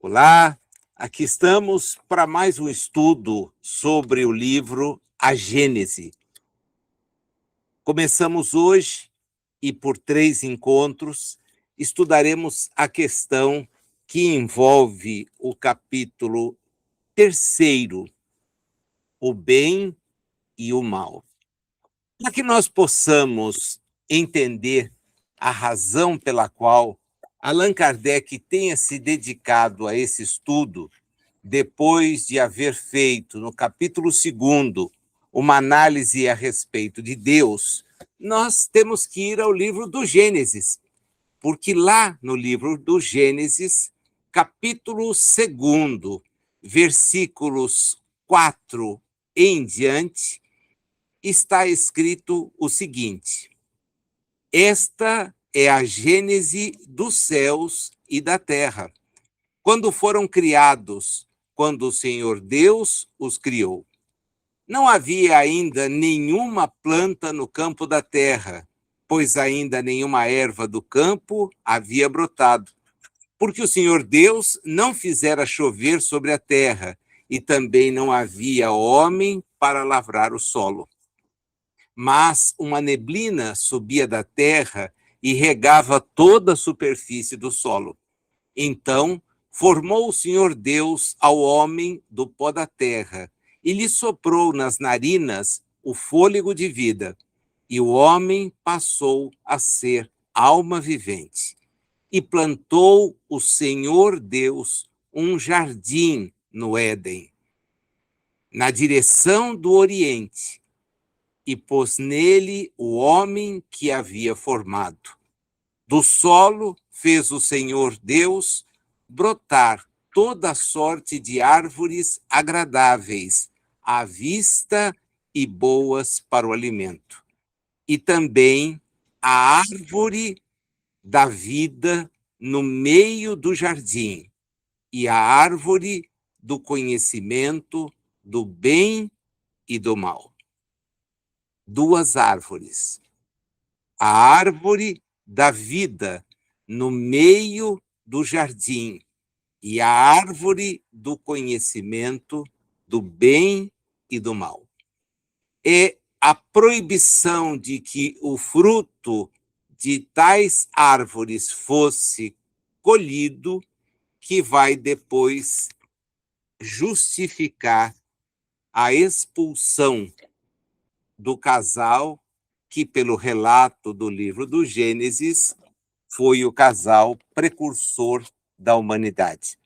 Olá, aqui estamos para mais um estudo sobre o livro A Gênese. Começamos hoje e por 3 encontros estudaremos a questão que envolve o capítulo 3º, o bem e o mal. Para que nós possamos entender a razão pela qual Allan Kardec tenha se dedicado a esse estudo, depois de haver feito, no capítulo 2º, uma análise a respeito de Deus, nós temos que ir ao livro do Gênesis, porque lá no livro do Gênesis, capítulo 2º, versículos 4 em diante, está escrito o seguinte: esta é a gênese dos céus e da terra, quando foram criados, quando o Senhor Deus os criou. Não havia ainda nenhuma planta no campo da terra, pois ainda nenhuma erva do campo havia brotado, porque o Senhor Deus não fizera chover sobre a terra, e também não havia homem para lavrar o solo. Mas uma neblina subia da terra e regava toda a superfície do solo. Então formou o Senhor Deus ao homem do pó da terra e lhe soprou nas narinas o fôlego de vida, e o homem passou a ser alma vivente. E plantou o Senhor Deus um jardim no Éden, na direção do Oriente, e pôs nele o homem que havia formado. Do solo fez o Senhor Deus brotar toda sorte de árvores agradáveis à vista e boas para o alimento. E também a árvore da vida no meio do jardim, e a árvore do conhecimento do bem e do mal. 2 árvores. A árvore da vida no meio do jardim e a árvore do conhecimento do bem e do mal. É a proibição de que o fruto de tais árvores fosse colhido que vai depois justificar a expulsão do casal que, pelo relato do livro do Gênesis, foi o casal precursor da humanidade.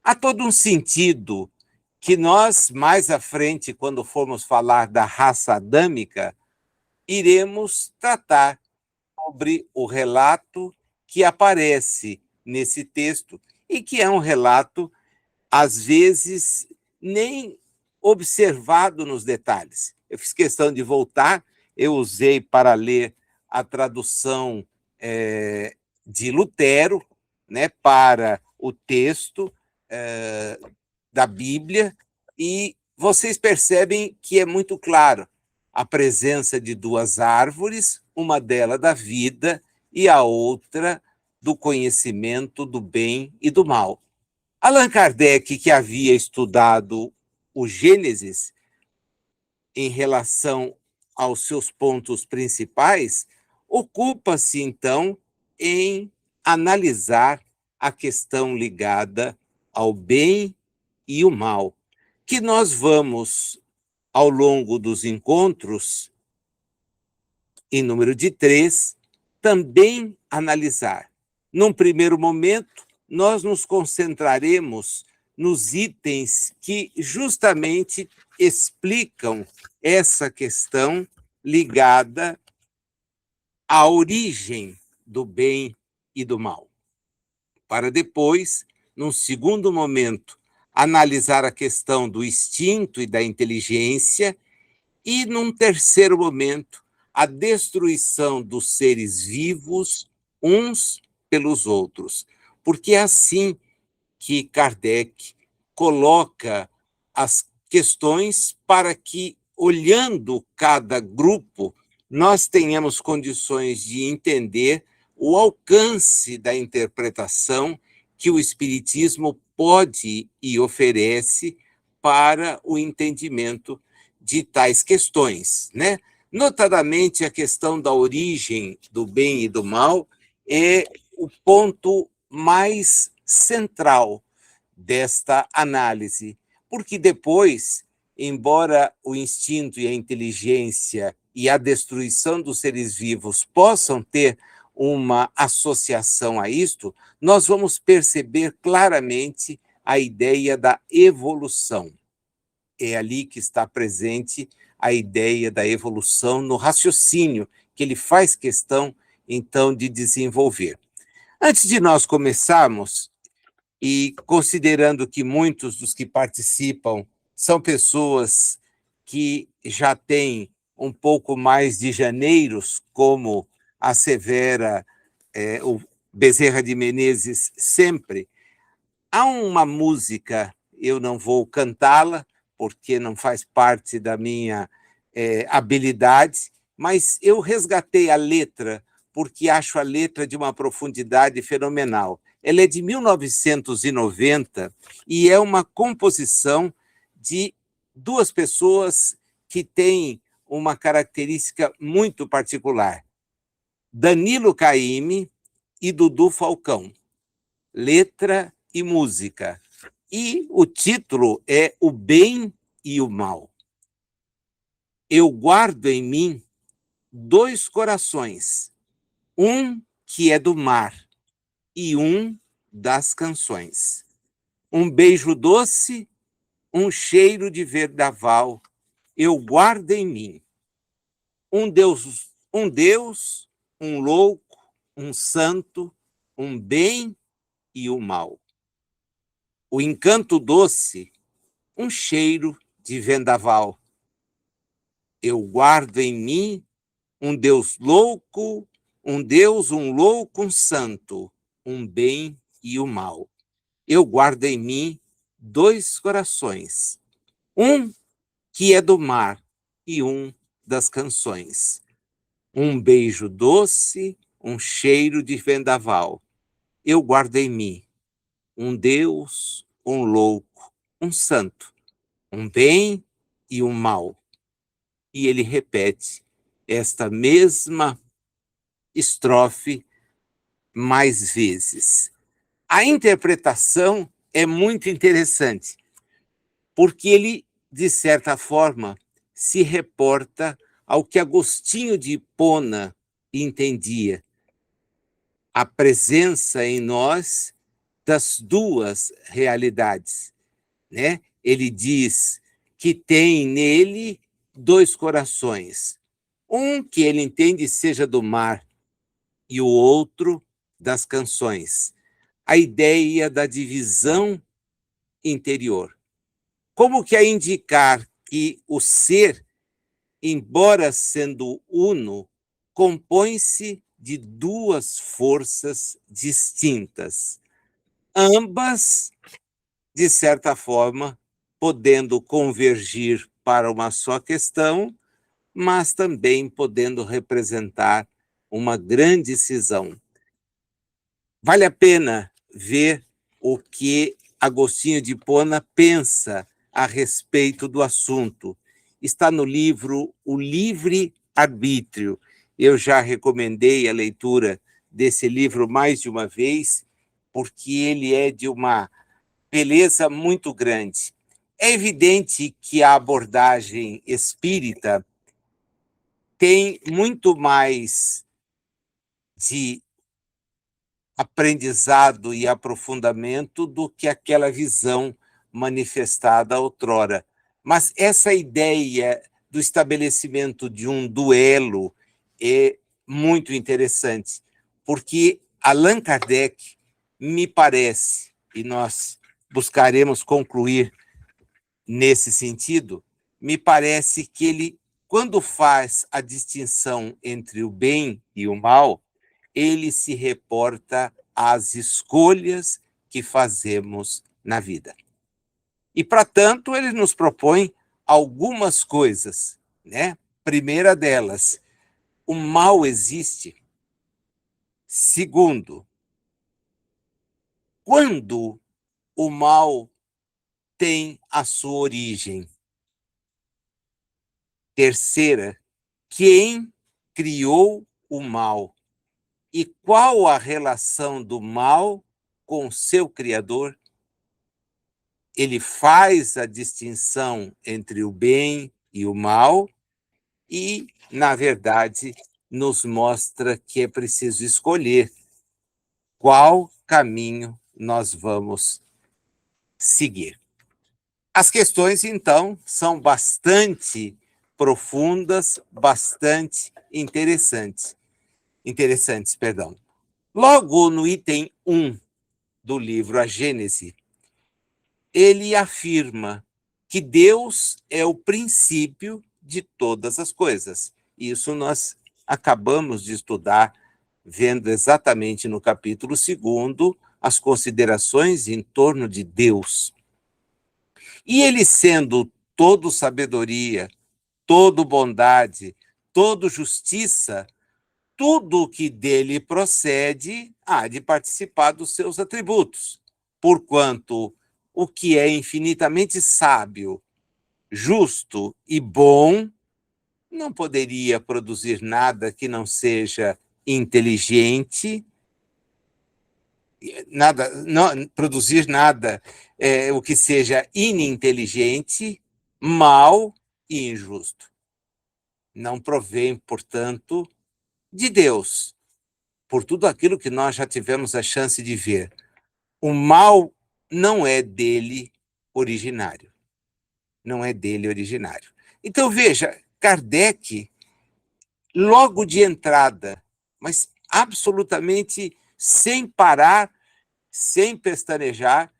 Há todo um sentido que nós, mais à frente, quando formos falar da raça adâmica, iremos tratar sobre o relato que aparece nesse texto e que é um relato, às vezes, nem observado nos detalhes. Eu fiz questão de voltar, eu usei para ler a tradução de Lutero, né, para o texto da Bíblia, e vocês percebem que é muito claro a presença de 2 árvores, uma delas da vida e a outra do conhecimento do bem e do mal. Allan Kardec, que havia estudado o Gênesis em relação aos seus pontos principais, ocupa-se, então, em analisar a questão ligada ao bem e o mal, que nós vamos, ao longo dos encontros, em número de 3, também analisar. Num primeiro momento, nós nos concentraremos nos itens que justamente explicam essa questão ligada à origem do bem e do mal, para depois, num segundo momento, analisar a questão do instinto e da inteligência, e, num terceiro momento, a destruição dos seres vivos uns pelos outros. Porque é assim que Kardec coloca as questões para que, olhando cada grupo, nós tenhamos condições de entender o alcance da interpretação que o Espiritismo pode e oferece para o entendimento de tais questões, né? Notadamente, a questão da origem do bem e do mal é o ponto mais central desta análise, porque depois, embora o instinto e a inteligência e a destruição dos seres vivos possam ter uma associação a isto, nós vamos perceber claramente a ideia da evolução. É ali que está presente a ideia da evolução no raciocínio que ele faz questão, então, de desenvolver. Antes de nós começarmos, e considerando que muitos dos que participam são pessoas que já têm um pouco mais de janeiros, como assevera o Bezerra de Menezes sempre, há uma música, eu não vou cantá-la, porque não faz parte da minha habilidade, mas eu resgatei a letra, porque acho a letra de uma profundidade fenomenal. Ela é de 1990 e é uma composição de duas pessoas que têm uma característica muito particular: Danilo Caymmi e Dudu Falcão. Letra e música. E o título é O Bem e o Mal. Eu guardo em mim dois corações, um que é do mar e um das canções. Um beijo doce, um cheiro de vendaval, eu guardo em mim. Um Deus, um louco, um santo, um bem e o mal. O encanto doce, um cheiro de vendaval. Eu guardo em mim um Deus louco, um louco, um santo, um bem e o mal. Eu guardo em mim dois corações, um que é do mar e um das canções. Um beijo doce, um cheiro de vendaval. Eu guardo em mim um Deus, um louco, um santo, um bem e um mal. E ele repete esta mesma estrofe mais vezes. A interpretação é muito interessante, porque ele, de certa forma, se reporta ao que Agostinho de Hipona entendia: a presença em nós das duas realidades, né? Ele diz que tem nele dois corações, um que ele entende seja do mar e o outro das canções. A ideia da divisão interior. Como que a indicar que o ser, embora sendo uno, compõe-se de duas forças distintas, ambas, de certa forma, podendo convergir para uma só questão, mas também podendo representar uma grande cisão. Vale a pena ver o que Agostinho de Hipona pensa a respeito do assunto. Está no livro O Livre-Arbítrio. Eu já recomendei a leitura desse livro mais de uma vez, porque ele é de uma beleza muito grande. É evidente que a abordagem espírita tem muito mais de aprendizado e aprofundamento do que aquela visão manifestada outrora. Mas essa ideia do estabelecimento de um duelo é muito interessante, porque Allan Kardec, me parece, e nós buscaremos concluir nesse sentido, me parece que ele, quando faz a distinção entre o bem e o mal, ele se reporta às escolhas que fazemos na vida. E, para tanto, ele nos propõe algumas coisas, né? Primeira delas, o mal existe. Segundo, quando o mal tem a sua origem. Terceira, quem criou o mal? E qual a relação do mal com seu Criador? Ele faz a distinção entre o bem e o mal e, na verdade, nos mostra que é preciso escolher qual caminho nós vamos seguir. As questões, então, são bastante profundas, bastante interessantes, perdão. Logo no item 1 do livro A Gênese, ele afirma que Deus é o princípio de todas as coisas. Isso nós acabamos de estudar, vendo exatamente no capítulo 2 as considerações em torno de Deus. E ele sendo todo sabedoria, todo bondade, todo justiça, tudo o que dele procede há de participar dos seus atributos, porquanto o que é infinitamente sábio, justo e bom não poderia produzir nada que não seja inteligente, não produzir nada o que seja ininteligente, mal e injusto. Não provém, portanto, de Deus, por tudo aquilo que nós já tivemos a chance de ver. O mal não é dele originário. Não é dele originário. Então, veja, Kardec, logo de entrada, mas absolutamente sem parar, sem pestanejar,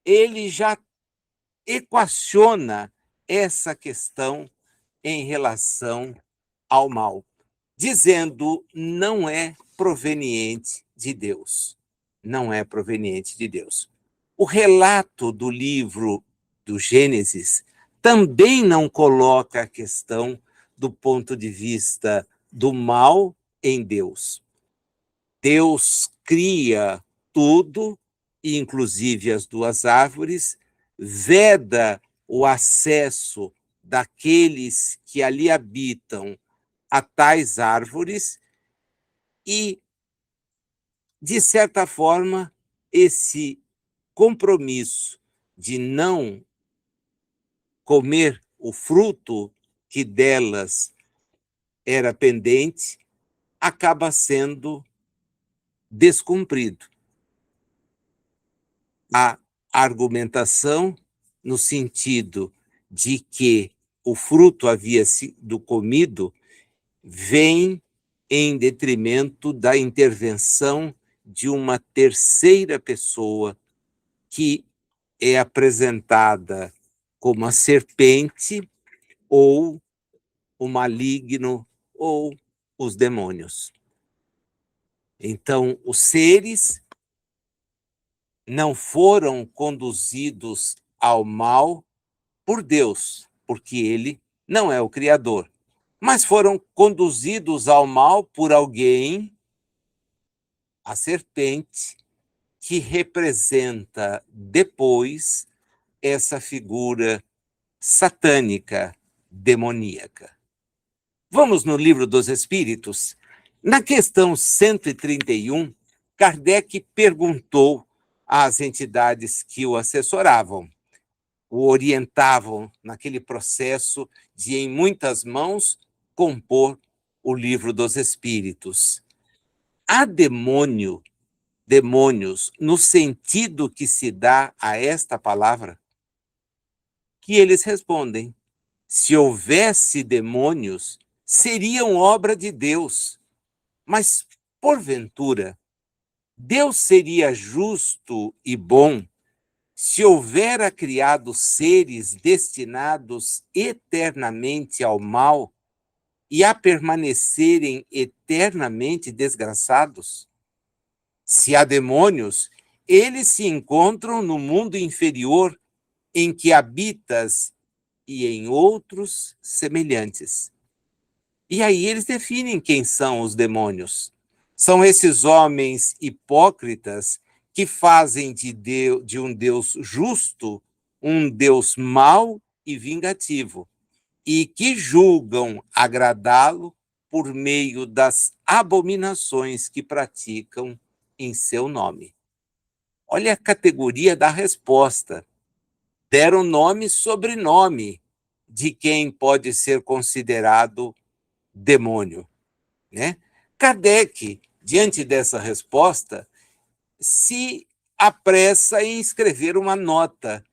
ele já equaciona essa questão em relação ao mal, dizendo não é proveniente de Deus. Não é proveniente de Deus. O relato do livro do Gênesis também não coloca a questão do ponto de vista do mal em Deus. Deus cria tudo, inclusive as duas árvores, veda o acesso daqueles que ali habitam a tais árvores e, de certa forma, esse compromisso de não comer o fruto que delas era pendente acaba sendo descumprido. A argumentação no sentido de que o fruto havia sido comido vem em detrimento da intervenção de uma terceira pessoa que é apresentada como a serpente ou o maligno ou os demônios. Então, os seres não foram conduzidos ao mal por Deus, porque ele não é o Criador, mas foram conduzidos ao mal por alguém, a serpente, que representa depois essa figura satânica, demoníaca. Vamos no Livro dos Espíritos. Na questão 131, Kardec perguntou às entidades que o assessoravam, o orientavam naquele processo de, em muitas mãos, compor o Livro dos Espíritos. Há demônios no sentido que se dá a esta palavra? Que eles respondem: se houvesse demônios, seriam obra de Deus. Mas, porventura, Deus seria justo e bom se houvera criado seres destinados eternamente ao mal e a permanecerem eternamente desgraçados? Se há demônios, eles se encontram no mundo inferior em que habitas e em outros semelhantes. E aí eles definem quem são os demônios. São esses homens hipócritas que fazem de um Deus justo um Deus mau e vingativo, e que julgam agradá-lo por meio das abominações que praticam em seu nome. Olha a categoria da resposta. Deram nome e sobrenome de quem pode ser considerado demônio, né? Kardec, diante dessa resposta, se apressa em escrever uma nota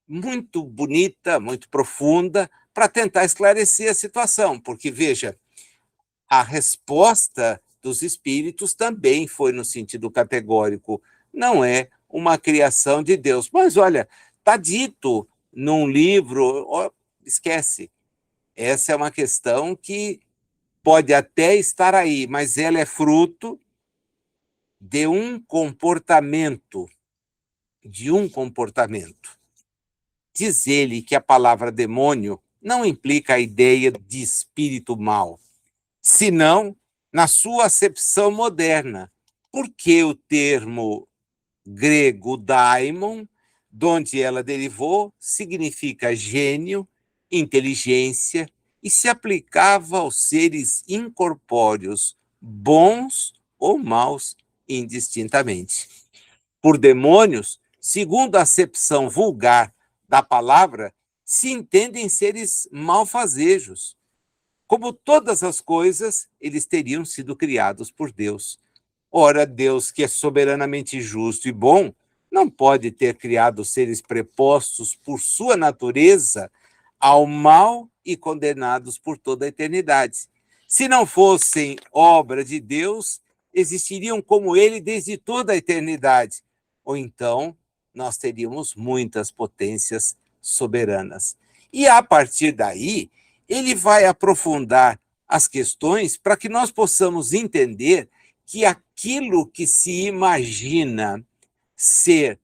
muito bonita, muito profunda, para tentar esclarecer a situação, porque, veja, a resposta dos espíritos também foi no sentido categórico, não é uma criação de Deus. Mas, olha, está dito num livro, esquece, essa é uma questão que pode até estar aí, mas ela é fruto de um comportamento, Diz ele que a palavra demônio não implica a ideia de espírito mau, senão na sua acepção moderna, porque o termo grego daimon, de onde ela derivou, significa gênio, inteligência, e se aplicava aos seres incorpóreos, bons ou maus, indistintamente. Por demônios, segundo a acepção vulgar da palavra, se entendem seres malfazejos. Como todas as coisas, eles teriam sido criados por Deus. Ora, Deus, que é soberanamente justo e bom, não pode ter criado seres prepostos por sua natureza ao mal e condenados por toda a eternidade. Se não fossem obra de Deus, existiriam como ele desde toda a eternidade. Ou então, nós teríamos muitas potências soberanas. E a partir daí, ele vai aprofundar as questões para que nós possamos entender que aquilo que se imagina ser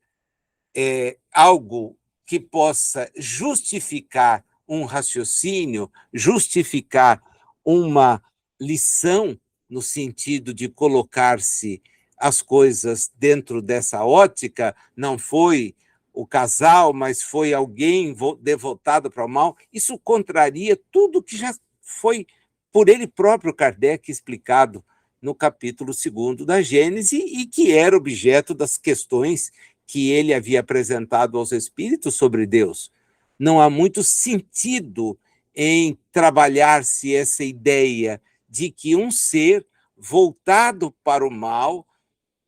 algo que possa justificar um raciocínio, justificar uma lição, no sentido de colocar-se as coisas dentro dessa ótica, não foi o casal, mas foi alguém devotado para o mal, isso contraria tudo que já foi por ele próprio Kardec explicado no capítulo 2º da Gênese e que era objeto das questões que ele havia apresentado aos espíritos sobre Deus. Não há muito sentido em trabalhar-se essa ideia de que um ser voltado para o mal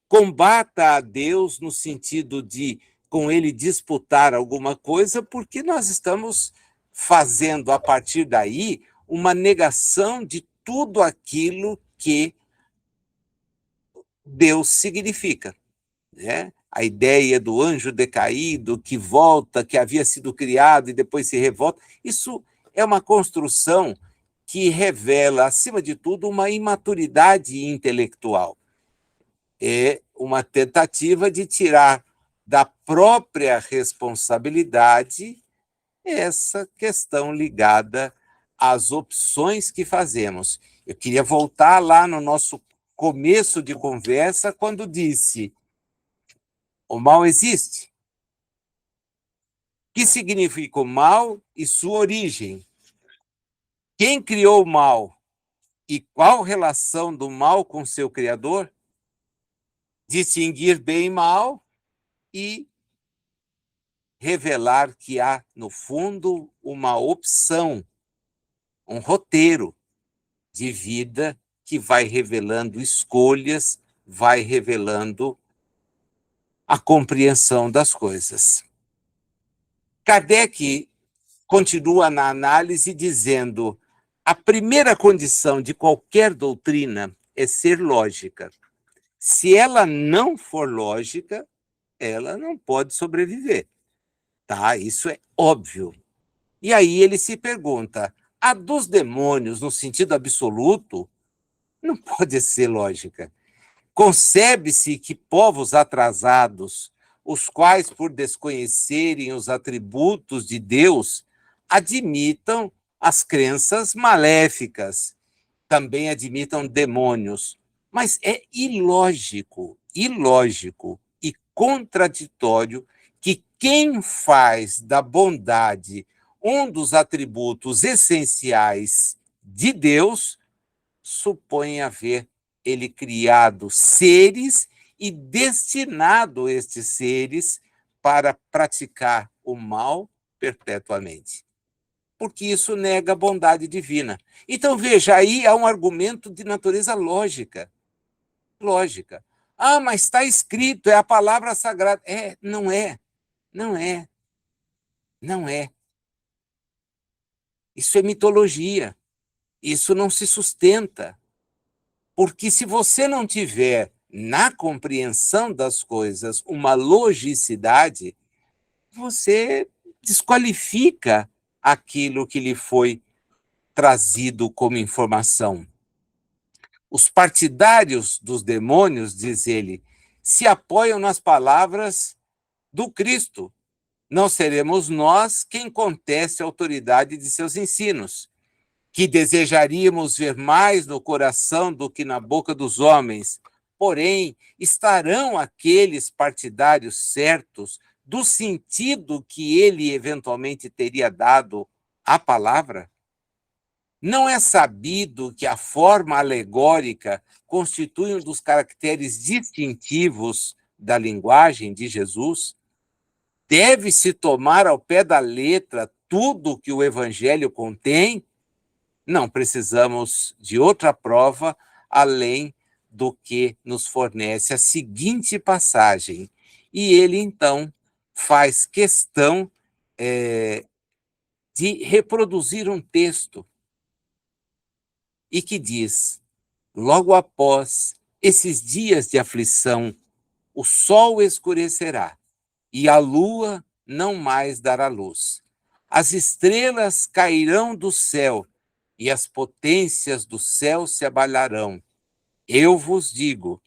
combata a Deus no sentido de com ele disputar alguma coisa, porque nós estamos fazendo a partir daí uma negação de tudo aquilo que Deus significa, né? A ideia do anjo decaído que volta, que havia sido criado e depois se revolta, isso é uma construção que revela, acima de tudo, uma imaturidade intelectual. É uma tentativa de tirar da própria responsabilidade essa questão ligada às opções que fazemos. Eu queria voltar lá no nosso começo de conversa, quando disse: o mal existe. O que significa o mal e sua origem? Quem criou o mal? E qual relação do mal com seu criador? Distinguir bem e mal e revelar que há, no fundo, uma opção, um roteiro de vida que vai revelando escolhas, vai revelando a compreensão das coisas. Kardec continua na análise dizendo: a primeira condição de qualquer doutrina é ser lógica. Se ela não for lógica, ela não pode sobreviver. Tá? Isso é óbvio. E aí ele se pergunta: a dos demônios, no sentido absoluto, não pode ser lógica. Concebe-se que povos atrasados, os quais, por desconhecerem os atributos de Deus, admitam as crenças maléficas, também admitam demônios. Mas é ilógico e contraditório que quem faz da bondade um dos atributos essenciais de Deus supõe haver ele criado seres e destinado estes seres para praticar o mal perpetuamente. Porque isso nega a bondade divina. Então, veja, aí há um argumento de natureza lógica. Lógica. Ah, mas está escrito, é a palavra sagrada. Não é. Não é. Não é. Isso é mitologia. Isso não se sustenta. Porque se você não tiver na compreensão das coisas uma logicidade, você desqualifica aquilo que lhe foi trazido como informação. Os partidários dos demônios, diz ele, se apoiam nas palavras do Cristo. Não seremos nós quem conteste a autoridade de seus ensinos, que desejaríamos ver mais no coração do que na boca dos homens. Porém, estarão aqueles partidários certos do sentido que ele eventualmente teria dado à palavra? Não é sabido que a forma alegórica constitui um dos caracteres distintivos da linguagem de Jesus? Deve-se tomar ao pé da letra tudo o que o Evangelho contém? Não precisamos de outra prova além do que nos fornece a seguinte passagem. E ele, então, faz questão de reproduzir um texto e que diz: logo após esses dias de aflição, o sol escurecerá e a lua não mais dará luz. As estrelas cairão do céu e as potências do céu se abalarão. Eu vos digo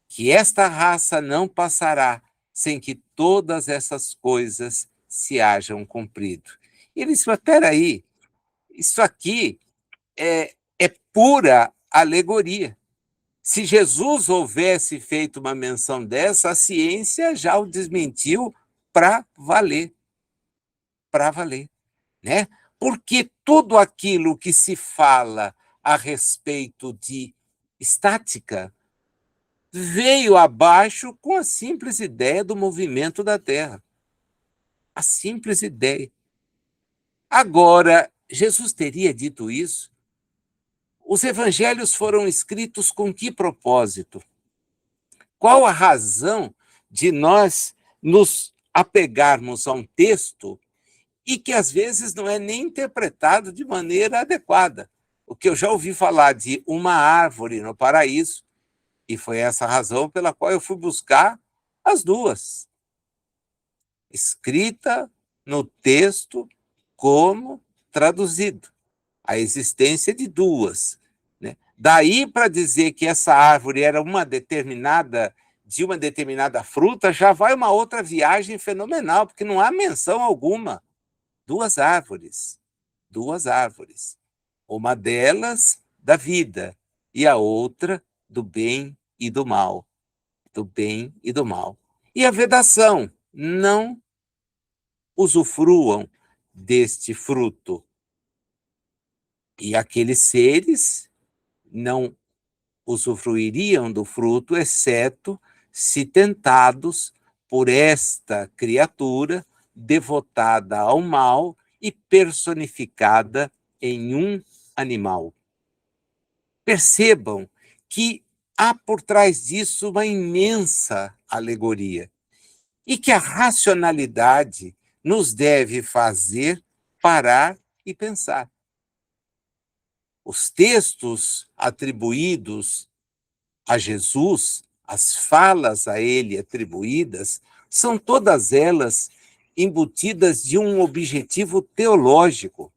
que esta raça não passará sem que todas essas coisas se hajam cumprido. E ele disse: espera aí, isso aqui é pura alegoria. Se Jesus houvesse feito uma menção dessa, a ciência já o desmentiu para valer. Para valer, né? Porque tudo aquilo que se fala a respeito de estática veio abaixo com a simples ideia do movimento da Terra. A simples ideia. Agora, Jesus teria dito isso? Os evangelhos foram escritos com que propósito? Qual a razão de nós nos apegarmos a um texto e que às vezes não é nem interpretado de maneira adequada? O que eu já ouvi falar de uma árvore no paraíso, e foi essa a razão pela qual eu fui buscar as duas. Escrita no texto como traduzido. A existência de duas. Né? Daí para dizer que essa árvore era de uma determinada fruta, já vai uma outra viagem fenomenal, porque não há menção alguma. Duas árvores. Uma delas da vida e a outra do bem e do mal. Do bem e do mal. E a vedação: não usufruam deste fruto. E aqueles seres não usufruiriam do fruto, exceto se tentados por esta criatura devotada ao mal e personificada em um animal. Percebam que há por trás disso uma imensa alegoria e que a racionalidade nos deve fazer parar e pensar. Os textos atribuídos a Jesus, as falas a ele atribuídas, são todas elas embutidas de um objetivo teológico.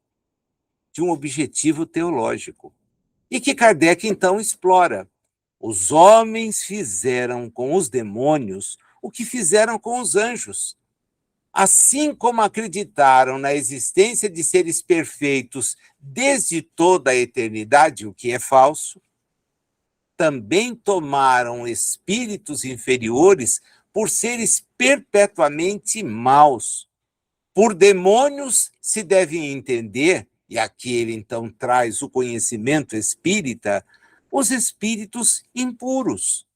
E que Kardec, então, explora. Os homens fizeram com os demônios o que fizeram com os anjos. Assim como acreditaram na existência de seres perfeitos desde toda a eternidade, o que é falso, também tomaram espíritos inferiores por seres perpetuamente maus. Por demônios se deve entender, e aqui ele então traz o conhecimento espírita, os espíritos impuros,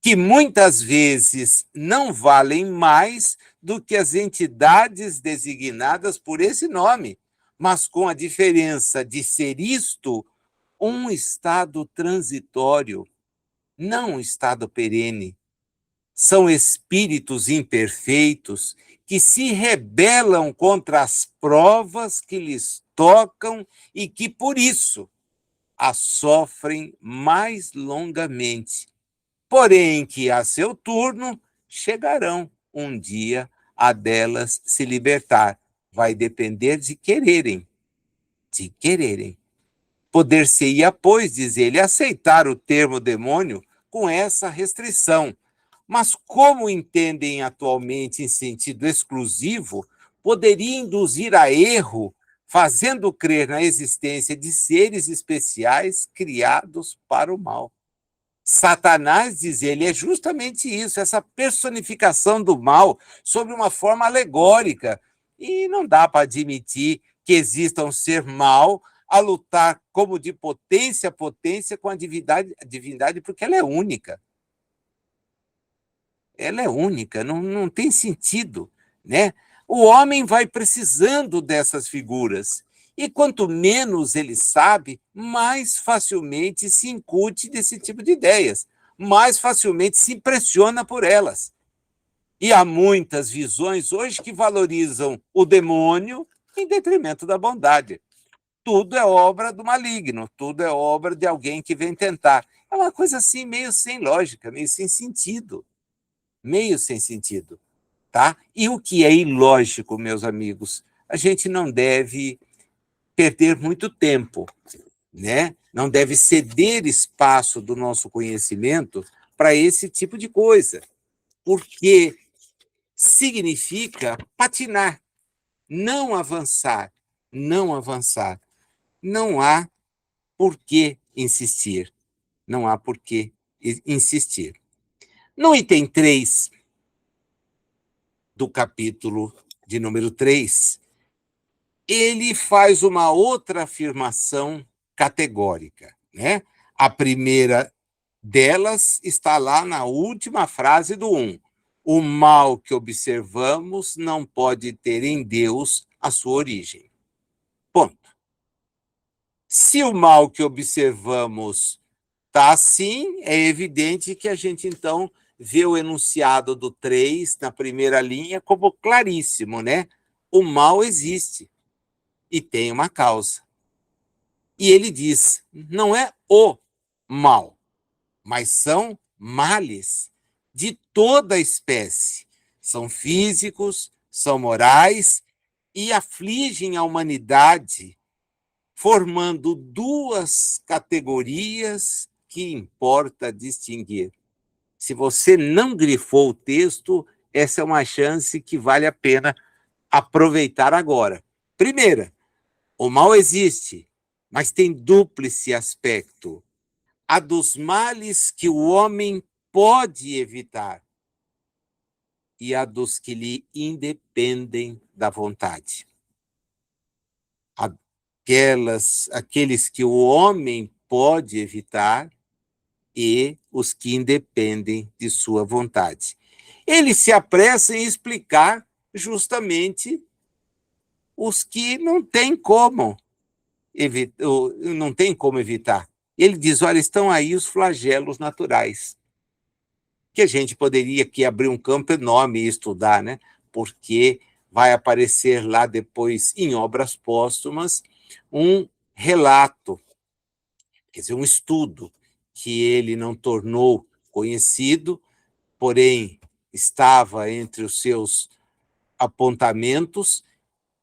que muitas vezes não valem mais do que as entidades designadas por esse nome, mas com a diferença de ser isto um estado transitório, não um estado perene. São espíritos imperfeitos que se rebelam contra as provas que lhes tocam e que, por isso, as sofrem mais longamente. Porém, que a seu turno chegarão um dia a delas se libertar. Vai depender de quererem. De quererem. Poder-se-ia, pois, diz ele, aceitar o termo demônio com essa restrição. Mas como entendem atualmente em sentido exclusivo, poderia induzir a erro, fazendo crer na existência de seres especiais criados para o mal. Satanás, diz ele, é justamente isso, essa personificação do mal sob uma forma alegórica. E não dá para admitir que exista um ser mau a lutar como de potência a potência com a divindade, porque ela é única. Ela é única, não tem sentido, né? O homem vai precisando dessas figuras. E quanto menos ele sabe, mais facilmente se incute desse tipo de ideias, mais facilmente se impressiona por elas. E há muitas visões hoje que valorizam o demônio em detrimento da bondade. Tudo é obra do maligno, tudo é obra de alguém que vem tentar. É uma coisa assim meio sem lógica, meio sem sentido. Meio sem sentido, tá? E o que é ilógico, meus amigos, a gente não deve perder muito tempo, né? Não deve ceder espaço do nosso conhecimento para esse tipo de coisa, porque significa patinar, não avançar, não avançar. Não há por que insistir, não há por que insistir. No item 3 do capítulo de número 3, ele faz uma outra afirmação categórica, né? A primeira delas está lá na última frase do 1. O mal que observamos não pode ter em Deus a sua origem. Ponto. Se o mal que observamos está assim, é evidente que a gente, então, vê o enunciado do 3, na primeira linha, como claríssimo, né? O mal existe e tem uma causa. E ele diz, não é o mal, mas são males de toda a espécie. São físicos, são morais e afligem a humanidade, formando duas categorias que importa distinguir. Se você não grifou o texto, essa é uma chance que vale a pena aproveitar agora. Primeira, o mal existe, mas tem dúplice aspecto. Há dos males que o homem pode evitar e há dos que lhe independem da vontade. Aqueles que o homem pode evitar e os que independem de sua vontade. Ele se apressa em explicar justamente os que não tem como evitar. Ele diz, olha, estão aí os flagelos naturais, que a gente poderia aqui abrir um campo enorme e estudar, né? Porque vai aparecer lá depois, em obras póstumas, um relato, quer dizer, um estudo que ele não tornou conhecido, porém estava entre os seus apontamentos,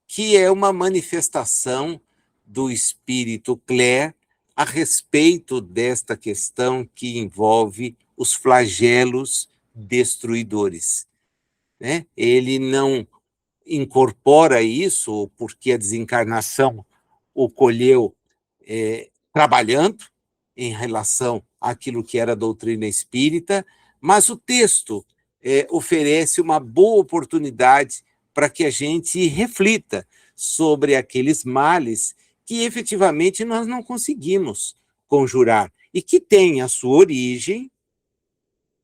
que é uma manifestação do espírito Clare a respeito desta questão que envolve os flagelos destruidores, né? Ele não incorpora isso porque a desencarnação o colheu trabalhando em relação àquilo que era a doutrina espírita, mas o texto oferece uma boa oportunidade para que a gente reflita sobre aqueles males que efetivamente nós não conseguimos conjurar e que têm a sua origem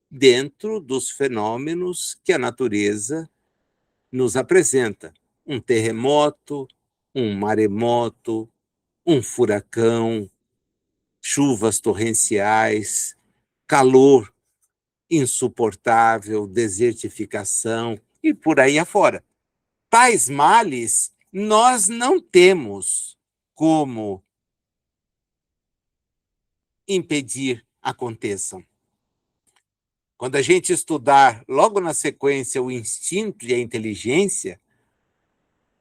dentro dos fenômenos que a natureza nos apresenta. Um terremoto, um maremoto, um furacão, chuvas torrenciais, calor insuportável, desertificação e por aí afora. Tais males nós não temos como impedir aconteçam. Quando a gente estudar logo na sequência o instinto e a inteligência,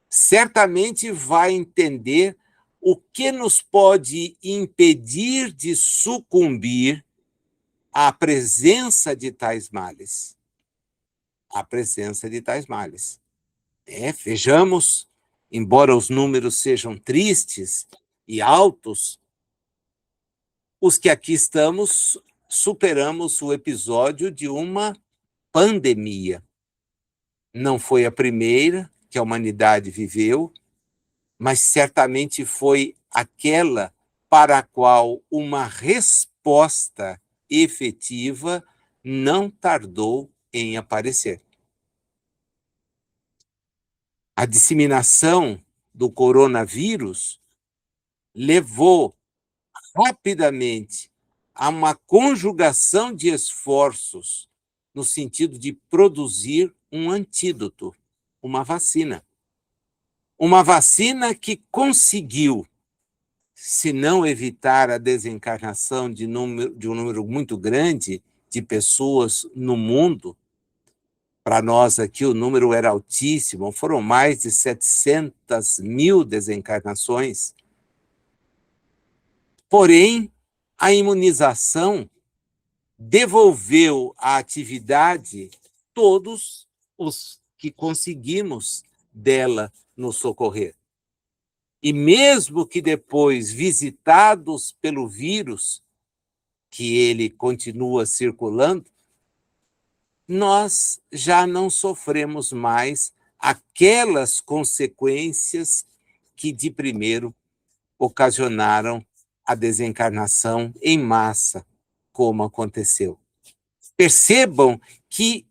certamente vai entender o que nos pode impedir de sucumbir à presença de tais males. A presença de tais males. Vejamos, embora os números sejam tristes e altos, os que aqui estamos superamos o episódio de uma pandemia. Não foi a primeira que a humanidade viveu, mas certamente foi aquela para a qual uma resposta efetiva não tardou em aparecer. A disseminação do coronavírus levou rapidamente a uma conjugação de esforços no sentido de produzir um antídoto, uma vacina. Uma vacina que conseguiu, se não evitar a desencarnação de um número muito grande de pessoas no mundo. Para nós aqui o número era altíssimo, foram mais de 700 mil desencarnações. Porém, a imunização devolveu à atividade todos os que conseguimos dela nos socorrer. E mesmo que depois, visitados pelo vírus, que ele continua circulando, nós já não sofremos mais aquelas consequências que de primeiro ocasionaram a desencarnação em massa, como aconteceu. Percebam que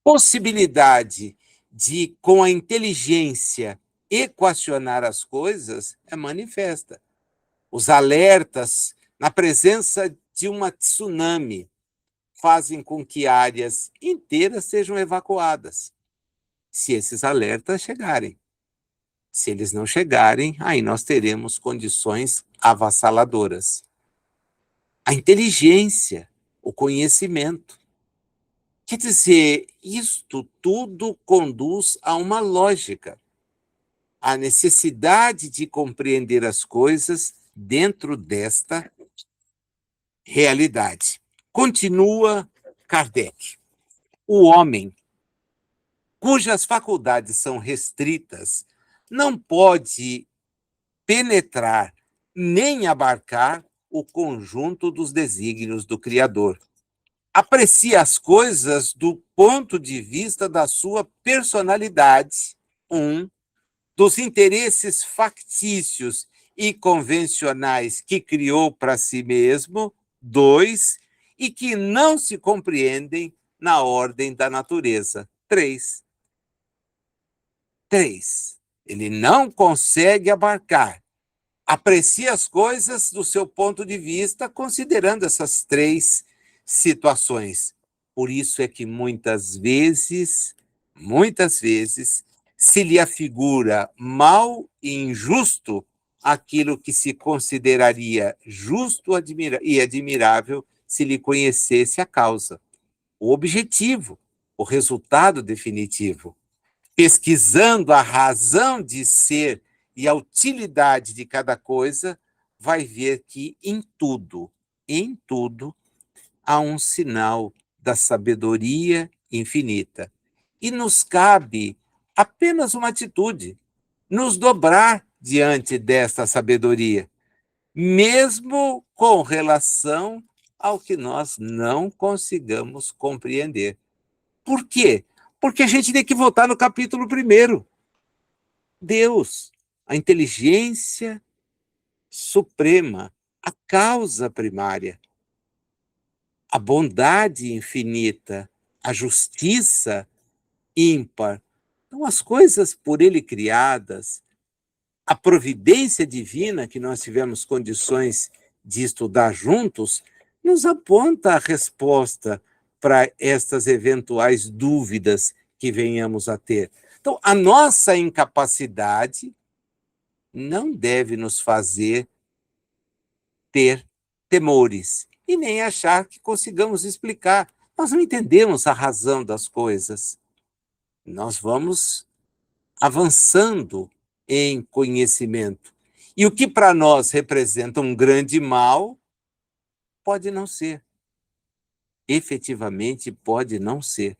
possibilidade de, com a inteligência, equacionar as coisas é manifesta. Os alertas, na presença de uma tsunami, fazem com que áreas inteiras sejam evacuadas, se esses alertas chegarem. Se eles não chegarem, aí nós teremos condições avassaladoras. A inteligência, o conhecimento. Quer dizer, isto tudo conduz a uma lógica, a necessidade de compreender as coisas dentro desta realidade. Continua Kardec. O homem, cujas faculdades são restritas, não pode penetrar nem abarcar o conjunto dos desígnios do Criador. Aprecia as coisas do ponto de vista da sua personalidade, dos interesses factícios e convencionais que criou para si mesmo, 2, e que não se compreendem na ordem da natureza, 3. Ele não consegue abarcar. Aprecia as coisas do seu ponto de vista, considerando essas 3 situações. Por isso é que muitas vezes, se lhe afigura mal e injusto aquilo que se consideraria justo e admirável se lhe conhecesse a causa, o objetivo, o resultado definitivo. Pesquisando a razão de ser e a utilidade de cada coisa, vai ver que em tudo, há um sinal da sabedoria infinita. E nos cabe apenas uma atitude, nos dobrar diante desta sabedoria, mesmo com relação ao que nós não consigamos compreender. Por quê? Porque a gente tem que voltar no capítulo 1. Deus, a inteligência suprema, a causa primária, a bondade infinita, a justiça ímpar. Então, as coisas por ele criadas, a providência divina que nós tivemos condições de estudar juntos, nos aponta a resposta para estas eventuais dúvidas que venhamos a ter. Então, a nossa incapacidade não deve nos fazer ter temores e nem achar que consigamos explicar. Nós não entendemos a razão das coisas. Nós vamos avançando em conhecimento. E o que para nós representa um grande mal, pode não ser. Efetivamente, pode não ser.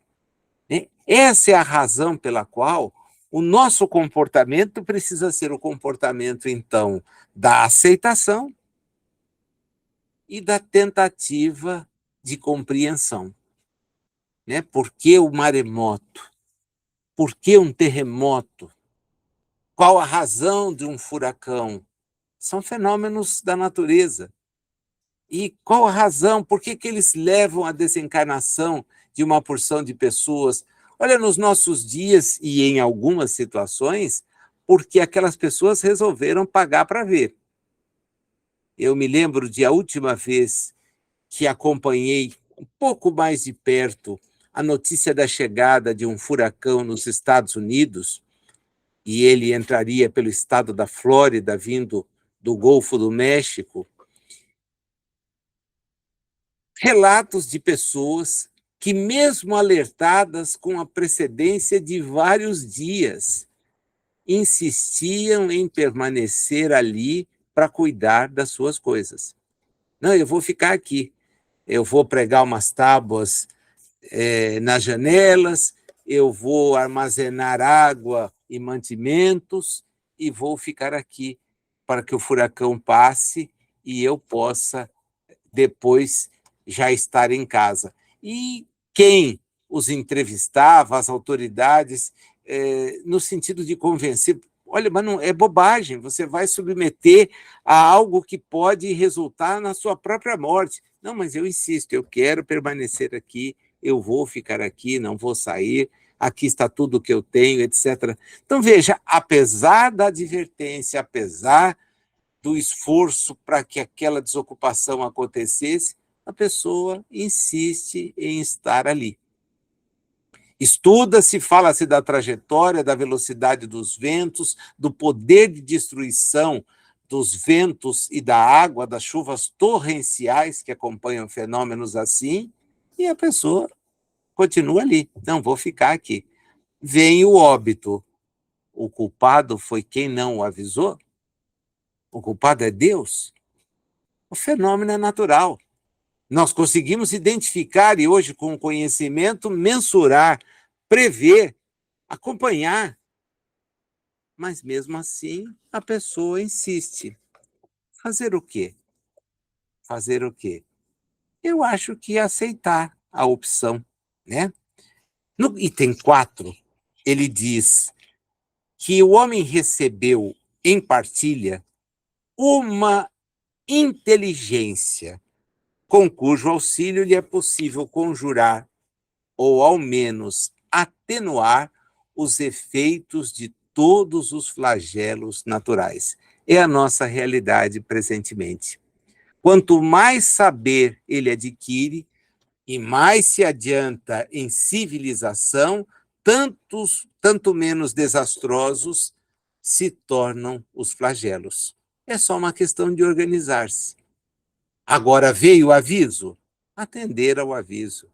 Essa é a razão pela qual o nosso comportamento precisa ser o comportamento, então, da aceitação e da tentativa de compreensão. Por que o maremoto? Por que um terremoto? Qual a razão de um furacão? São fenômenos da natureza. E qual a razão? Por que eles levam à desencarnação de uma porção de pessoas? Olha, nos nossos dias e em algumas situações, porque aquelas pessoas resolveram pagar para ver. Eu me lembro de a última vez que acompanhei um pouco mais de perto a notícia da chegada de um furacão nos Estados Unidos, e ele entraria pelo estado da Flórida, vindo do Golfo do México. Relatos de pessoas que, mesmo alertadas com a precedência de vários dias, insistiam em permanecer ali para cuidar das suas coisas. Não, eu vou ficar aqui, eu vou pregar umas tábuas nas janelas, eu vou armazenar água e mantimentos e vou ficar aqui para que o furacão passe e eu possa depois já estar em casa. E quem os entrevistava, as autoridades, no sentido de convencer, olha, mas não é bobagem, você vai submeter a algo que pode resultar na sua própria morte. Não, mas eu insisto, eu quero permanecer aqui, eu vou ficar aqui, não vou sair, aqui está tudo o que eu tenho, etc. Então, veja, apesar da advertência, apesar do esforço para que aquela desocupação acontecesse, a pessoa insiste em estar ali. Estuda-se, fala-se da trajetória, da velocidade dos ventos, do poder de destruição dos ventos e da água, das chuvas torrenciais que acompanham fenômenos assim, e a pessoa continua ali. Não, vou ficar aqui. Vem o óbito. O culpado foi quem não o avisou? O culpado é Deus? O fenômeno é natural. Nós conseguimos identificar e hoje, com o conhecimento, mensurar, prever, acompanhar. Mas, mesmo assim, a pessoa insiste. Fazer o quê? Fazer o quê? Eu acho que aceitar a opção, né? No item 4, ele diz que o homem recebeu em partilha uma inteligência com cujo auxílio lhe é possível conjurar, ou ao menos atenuar, os efeitos de todos os flagelos naturais. É a nossa realidade presentemente. Quanto mais saber ele adquire e mais se adianta em civilização, tanto menos desastrosos se tornam os flagelos. É só uma questão de organizar-se. Agora, veio o aviso? Atender ao aviso.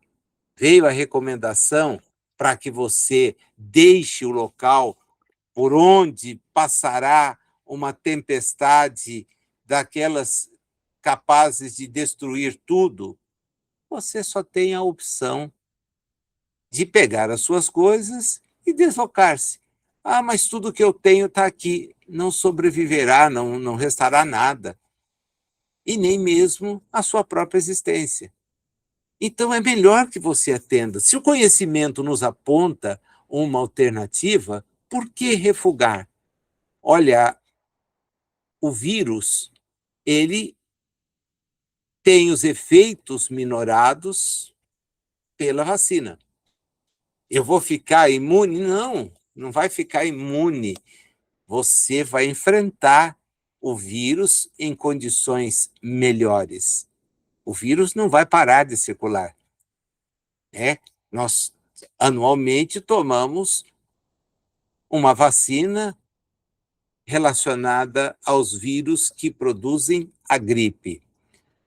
Veio a recomendação para que você deixe o local por onde passará uma tempestade daquelas capazes de destruir tudo. Você só tem a opção de pegar as suas coisas e deslocar-se. Ah, mas tudo que eu tenho está aqui. Não sobreviverá, não restará nada. E nem mesmo a sua própria existência. Então, é melhor que você atenda. Se o conhecimento nos aponta uma alternativa, por que refugar? Olha, o vírus, ele tem os efeitos minorados pela vacina. Eu vou ficar imune? Não, não vai ficar imune. Você vai enfrentar o vírus em condições melhores. O vírus não vai parar de circular, né? Nós anualmente tomamos uma vacina relacionada aos vírus que produzem a gripe.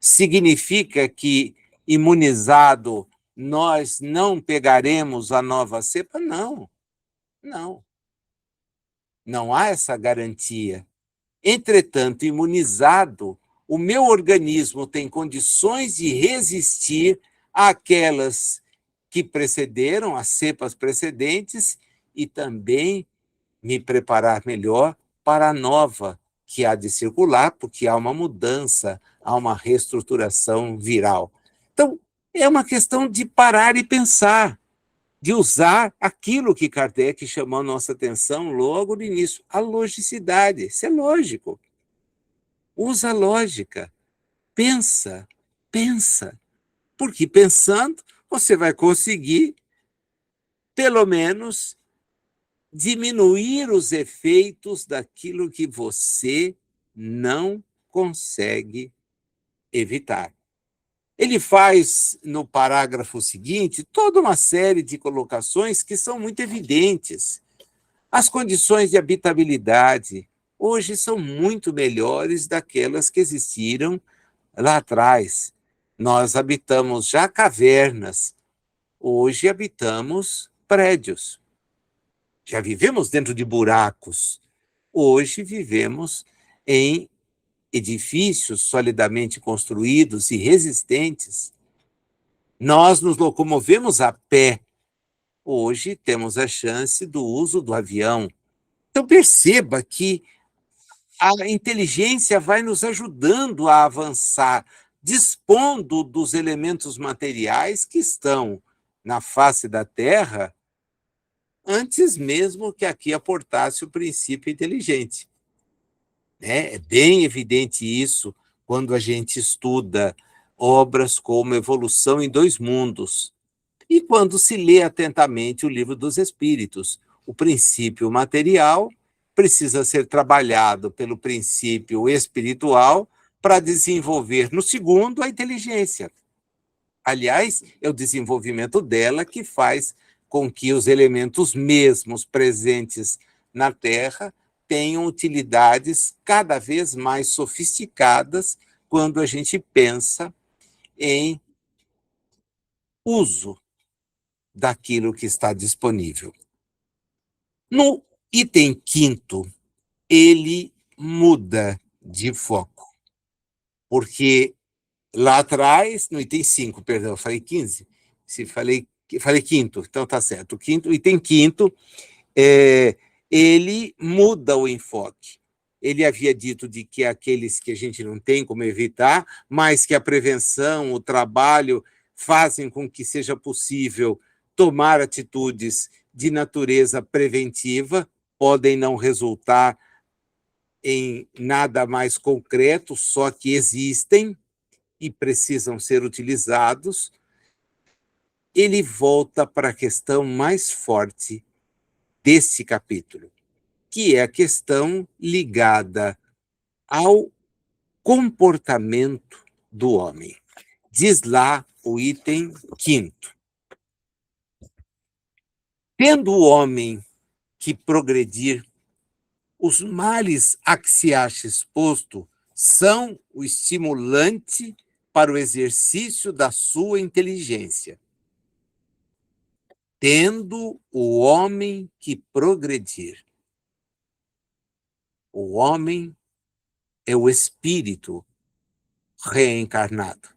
Significa que, imunizado, nós não pegaremos a nova cepa? Não, não. Não há essa garantia. Entretanto, imunizado, o meu organismo tem condições de resistir àquelas que precederam, as cepas precedentes, e também me preparar melhor para a nova que há de circular, porque há uma mudança, há uma reestruturação viral. Então, é uma questão de parar e pensar, de usar aquilo que Kardec chamou a nossa atenção logo no início, a logicidade. Isso é lógico. Usa a lógica. Pensa, pensa. Porque pensando, você vai conseguir, pelo menos, diminuir os efeitos daquilo que você não consegue evitar. Ele faz, no parágrafo seguinte, toda uma série de colocações que são muito evidentes. As condições de habitabilidade hoje são muito melhores daquelas que existiram lá atrás. Nós habitamos já cavernas, hoje habitamos prédios. Já vivemos dentro de buracos, hoje vivemos em edifícios solidamente construídos e resistentes. Nós nos locomovemos a pé, hoje temos a chance do uso do avião. Então perceba que a inteligência vai nos ajudando a avançar, dispondo dos elementos materiais que estão na face da Terra antes mesmo que aqui aportasse o princípio inteligente. É bem evidente isso quando a gente estuda obras como Evolução em Dois Mundos e quando se lê atentamente o Livro dos Espíritos. O princípio material precisa ser trabalhado pelo princípio espiritual para desenvolver no segundo a inteligência. Aliás, é o desenvolvimento dela que faz com que os elementos mesmos presentes na Terra tenham utilidades cada vez mais sofisticadas quando a gente pensa em uso daquilo que está disponível. No item 5º, ele muda de foco, porque lá atrás, no item 5, perdão, eu falei 15, se falei 5º, então tá certo. O item 5º, ele muda o enfoque. Ele havia dito de que aqueles que a gente não tem como evitar, mas que a prevenção, o trabalho fazem com que seja possível tomar atitudes de natureza preventiva, podem não resultar em nada mais concreto, só que existem e precisam ser utilizados. Ele volta para a questão mais forte desse capítulo, que é a questão ligada ao comportamento do homem. Diz lá o item 5º. Tendo o homem que progredir, os males a que se acha exposto são o estimulante para o exercício da sua inteligência. Tendo o homem que progredir. O homem é o espírito reencarnado,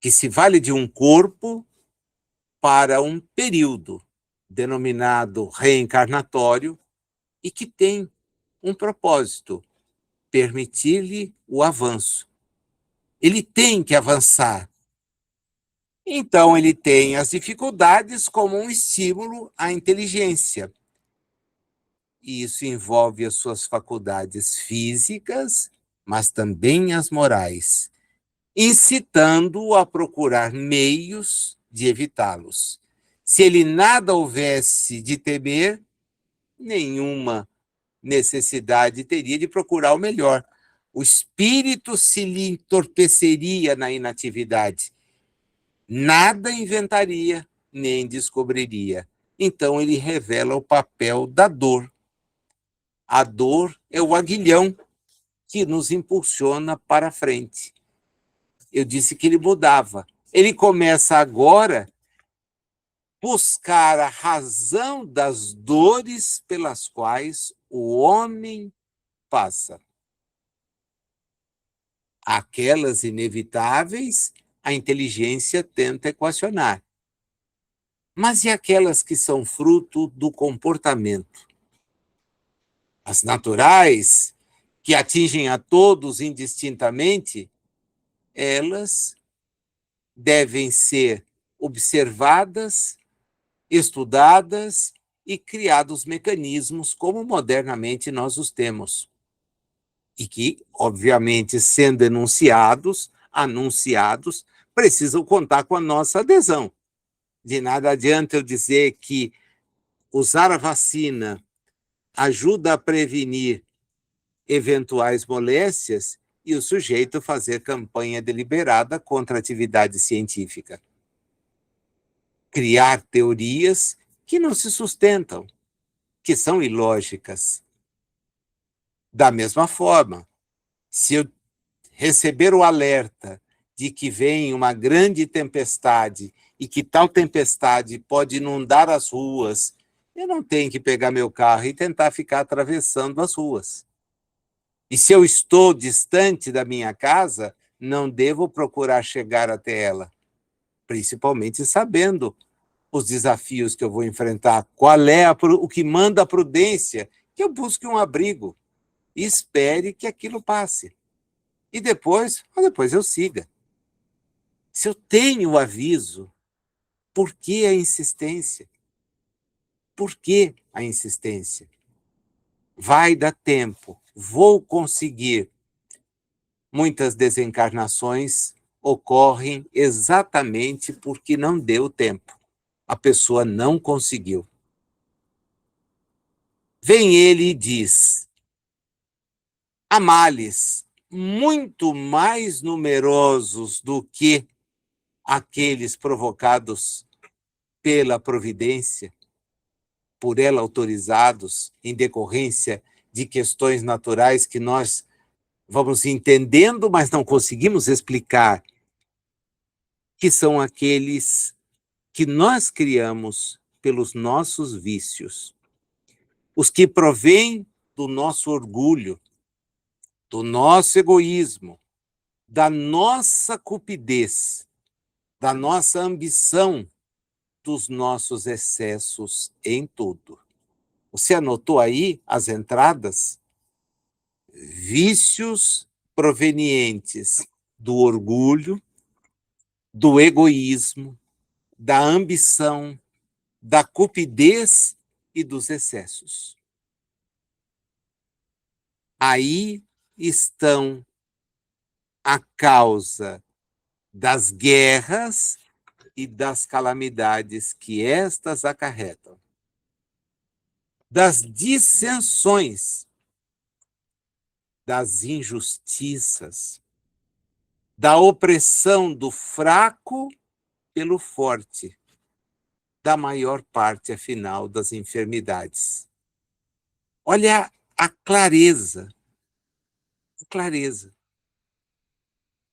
que se vale de um corpo para um período denominado reencarnatório e que tem um propósito, permitir-lhe o avanço. Ele tem que avançar. Então, ele tem as dificuldades como um estímulo à inteligência. E isso envolve as suas faculdades físicas, mas também as morais, incitando-o a procurar meios de evitá-los. Se ele nada houvesse de temer, nenhuma necessidade teria de procurar o melhor. O espírito se lhe entorpeceria na inatividade. Nada inventaria, nem descobriria. Então ele revela o papel da dor. A dor é o aguilhão que nos impulsiona para frente. Eu disse que ele mudava. Ele começa agora a buscar a razão das dores pelas quais o homem passa. Aquelas inevitáveis, a inteligência tenta equacionar. Mas e aquelas que são fruto do comportamento? As naturais, que atingem a todos indistintamente, elas devem ser observadas, estudadas e criados mecanismos como modernamente nós os temos. E que, obviamente, sendo anunciados, precisam contar com a nossa adesão. De nada adianta eu dizer que usar a vacina ajuda a prevenir eventuais moléstias e o sujeito fazer campanha deliberada contra a atividade científica. Criar teorias que não se sustentam, que são ilógicas. Da mesma forma, se eu receber o alerta de que vem uma grande tempestade e que tal tempestade pode inundar as ruas, eu não tenho que pegar meu carro e tentar ficar atravessando as ruas. E se eu estou distante da minha casa, não devo procurar chegar até ela, principalmente sabendo os desafios que eu vou enfrentar, qual é o que manda a prudência, que eu busque um abrigo e espere que aquilo passe. E depois eu siga. Se eu tenho o aviso, por que a insistência? Por que a insistência? Vai dar tempo, vou conseguir. Muitas desencarnações ocorrem exatamente porque não deu tempo. A pessoa não conseguiu. Vem ele e diz: há males muito mais numerosos do que aqueles provocados pela providência, por ela autorizados, em decorrência de questões naturais que nós vamos entendendo, mas não conseguimos explicar, que são aqueles que nós criamos pelos nossos vícios, os que provêm do nosso orgulho, do nosso egoísmo, da nossa cupidez, da nossa ambição, dos nossos excessos em tudo. Você anotou aí as entradas? Vícios provenientes do orgulho, do egoísmo, da ambição, da cupidez e dos excessos. Aí estão a causa das guerras e das calamidades que estas acarretam, das dissensões, das injustiças, da opressão do fraco pelo forte, da maior parte, afinal, das enfermidades. Olha a clareza, a clareza.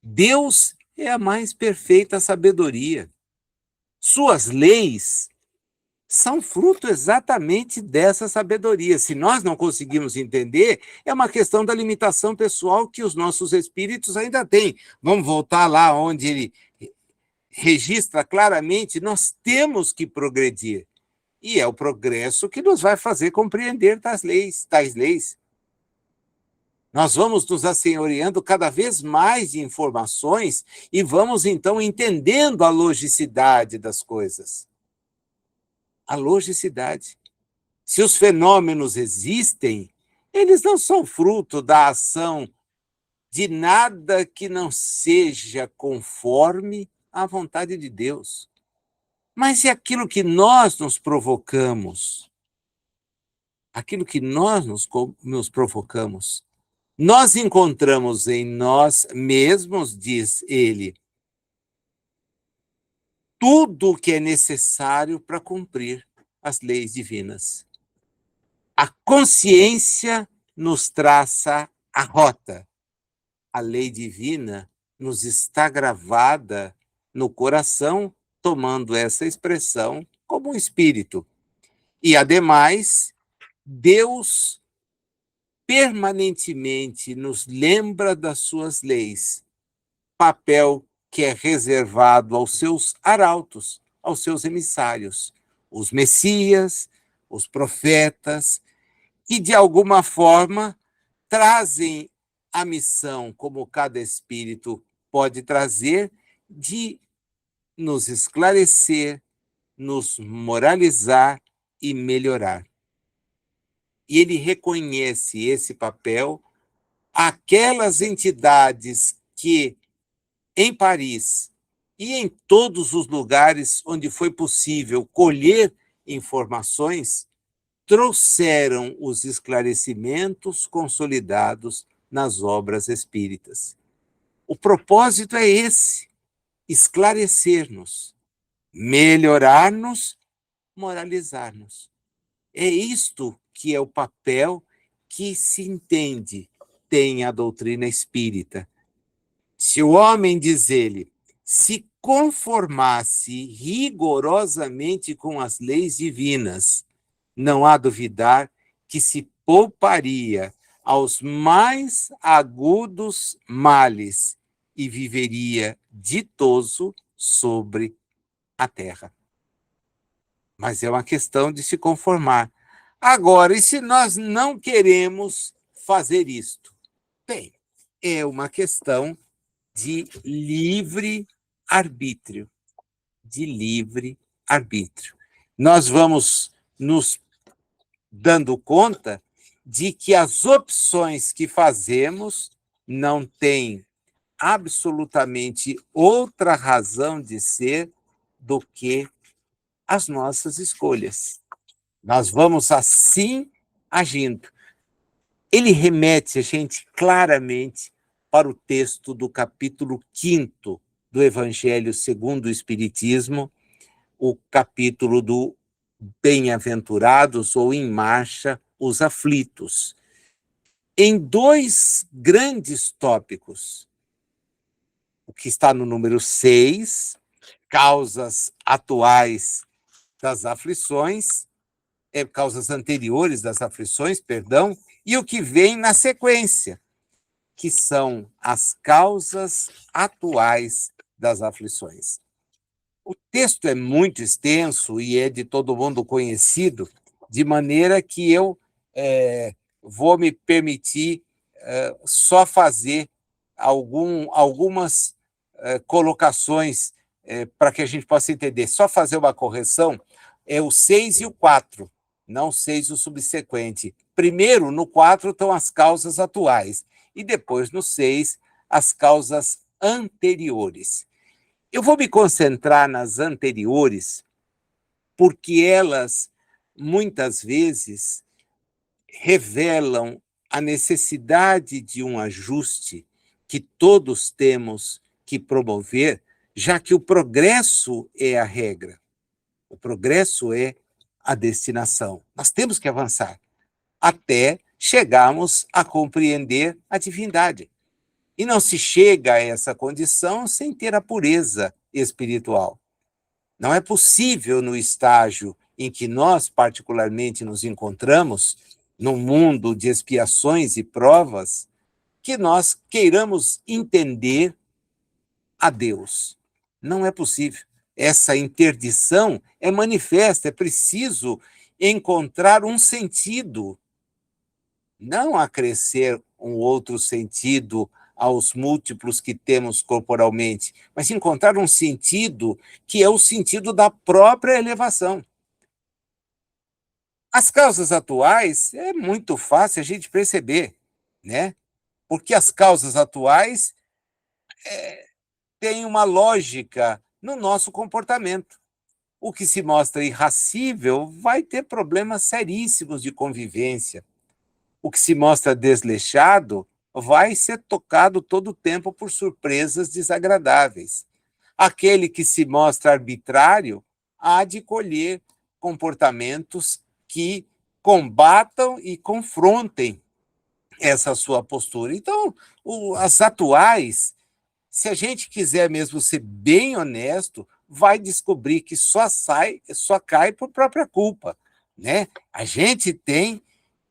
Deus é a mais perfeita sabedoria. Suas leis são fruto exatamente dessa sabedoria. Se nós não conseguimos entender, é uma questão da limitação pessoal que os nossos espíritos ainda têm. Vamos voltar lá onde ele registra claramente, nós temos que progredir. E é o progresso que nos vai fazer compreender tais leis. Nós vamos nos assenhoreando cada vez mais de informações e vamos, então, entendendo a logicidade das coisas. A logicidade. Se os fenômenos existem, eles não são fruto da ação de nada que não seja conforme à vontade de Deus. Mas é aquilo que nós nos provocamos, aquilo que nós nos provocamos. Nós encontramos em nós mesmos, diz ele, tudo o que é necessário para cumprir as leis divinas. A consciência nos traça a rota. A lei divina nos está gravada no coração, tomando essa expressão como um espírito. E, ademais, Deus permanentemente nos lembra das suas leis, papel que é reservado aos seus arautos, aos seus emissários, os messias, os profetas, que de alguma forma trazem a missão, como cada espírito pode trazer, de nos esclarecer, nos moralizar e melhorar. E ele reconhece esse papel. Aquelas entidades que, em Paris e em todos os lugares onde foi possível colher informações, trouxeram os esclarecimentos consolidados nas obras espíritas. O propósito é esse: esclarecer-nos, melhorar-nos, moralizar-nos. É isto que é o papel que se entende tem a doutrina espírita. Se o homem, diz ele, se conformasse rigorosamente com as leis divinas, não há duvidar que se pouparia aos mais agudos males e viveria ditoso sobre a terra. Mas é uma questão de se conformar. Agora, e se nós não queremos fazer isto? Bem, é uma questão de livre arbítrio. De livre arbítrio. Nós vamos nos dando conta de que as opções que fazemos não têm absolutamente outra razão de ser do que as nossas escolhas. Nós vamos assim agindo. Ele remete a gente claramente para o texto do capítulo 5º do Evangelho segundo o Espiritismo, o capítulo do Bem-aventurados ou Em Marcha os Aflitos, em dois grandes tópicos. O que está no número 6, causas atuais das aflições, causas anteriores das aflições, perdão, e o que vem na sequência, que são as causas atuais das aflições. O texto é muito extenso e é de todo mundo conhecido, de maneira que eu vou me permitir só fazer algumas colocações para que a gente possa entender. Só fazer uma correção, é o 6 e o 4, não o 6 e o subsequente. Primeiro, no 4, estão as causas atuais, e depois, no 6, as causas anteriores. Eu vou me concentrar nas anteriores, porque elas, muitas vezes, revelam a necessidade de um ajuste que todos temos que promover, já que o progresso é a regra. O progresso é a destinação. Nós temos que avançar até chegarmos a compreender a divindade. E não se chega a essa condição sem ter a pureza espiritual. Não é possível, no estágio em que nós particularmente nos encontramos, num mundo de expiações e provas, que nós queiramos entender a Deus. Não é possível. Essa interdição é manifesta, é preciso encontrar um sentido, não acrescer um outro sentido aos múltiplos que temos corporalmente, mas encontrar um sentido que é o sentido da própria elevação. As causas atuais é muito fácil a gente perceber, né? Porque as causas atuais têm uma lógica no nosso comportamento. O que se mostra irracível vai ter problemas seríssimos de convivência. O que se mostra desleixado vai ser tocado todo o tempo por surpresas desagradáveis. Aquele que se mostra arbitrário há de colher comportamentos que combatam e confrontem essa sua postura. Então, as atuais, se a gente quiser mesmo ser bem honesto, vai descobrir que só cai por própria culpa, né? A gente tem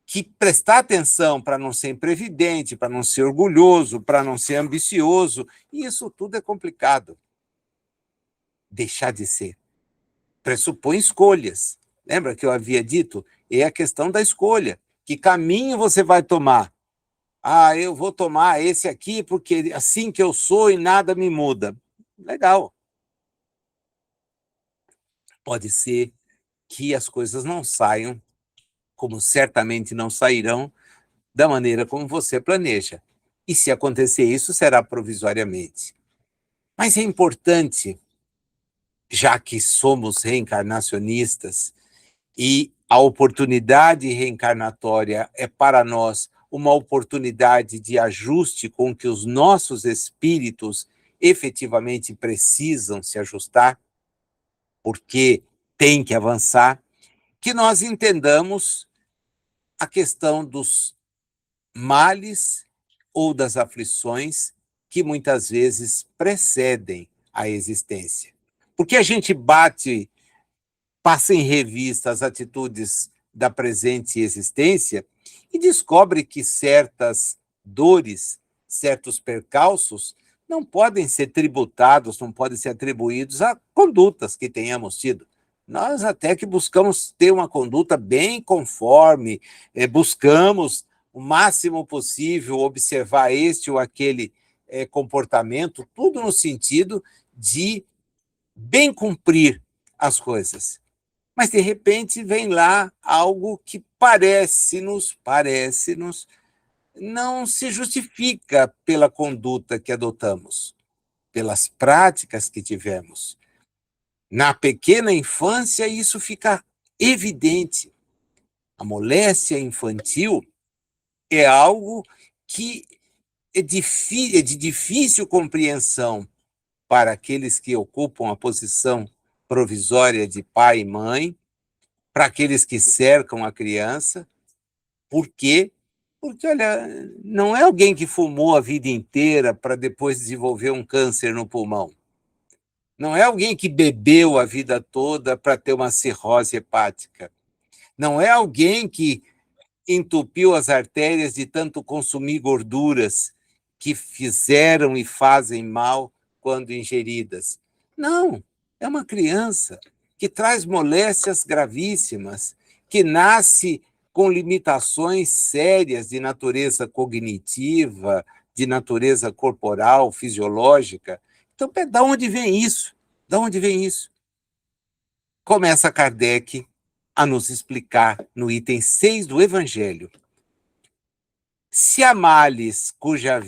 que prestar atenção para não ser imprevidente, para não ser orgulhoso, para não ser ambicioso, e isso tudo é complicado. Deixar de ser pressupõe escolhas. Lembra que eu havia dito? É a questão da escolha. Que caminho você vai tomar? Ah, eu vou tomar esse aqui porque assim que eu sou e nada me muda. Legal. Pode ser que as coisas não saiam, como certamente não sairão, da maneira como você planeja. E se acontecer isso, será provisoriamente. Mas é importante, já que somos reencarnacionistas, e a oportunidade reencarnatória é para nós uma oportunidade de ajuste com que os nossos espíritos efetivamente precisam se ajustar, porque tem que avançar, que nós entendamos a questão dos males ou das aflições que muitas vezes precedem a existência. Porque a gente passa em revista as atitudes da presente existência e descobre que certas dores, certos percalços, não podem ser tributados, não podem ser atribuídos a condutas que tenhamos tido. Nós até que buscamos ter uma conduta bem conforme, buscamos o máximo possível observar este ou aquele comportamento, tudo no sentido de bem cumprir as coisas. Mas, de repente, vem lá algo que parece-nos, não se justifica pela conduta que adotamos, pelas práticas que tivemos. Na pequena infância, isso fica evidente. A moléstia infantil é algo que é de difícil compreensão para aqueles que ocupam a posição provisória de pai e mãe, para aqueles que cercam a criança. Por quê? Porque, olha, não é alguém que fumou a vida inteira para depois desenvolver um câncer no pulmão. Não é alguém que bebeu a vida toda para ter uma cirrose hepática. Não é alguém que entupiu as artérias de tanto consumir gorduras que fizeram e fazem mal quando ingeridas. Não, é uma criança que traz moléstias gravíssimas, que nasce com limitações sérias de natureza cognitiva, de natureza corporal, fisiológica. Então, da onde vem isso? Da onde vem isso? Começa Kardec a nos explicar no item 6 do Evangelho. Se há males cuja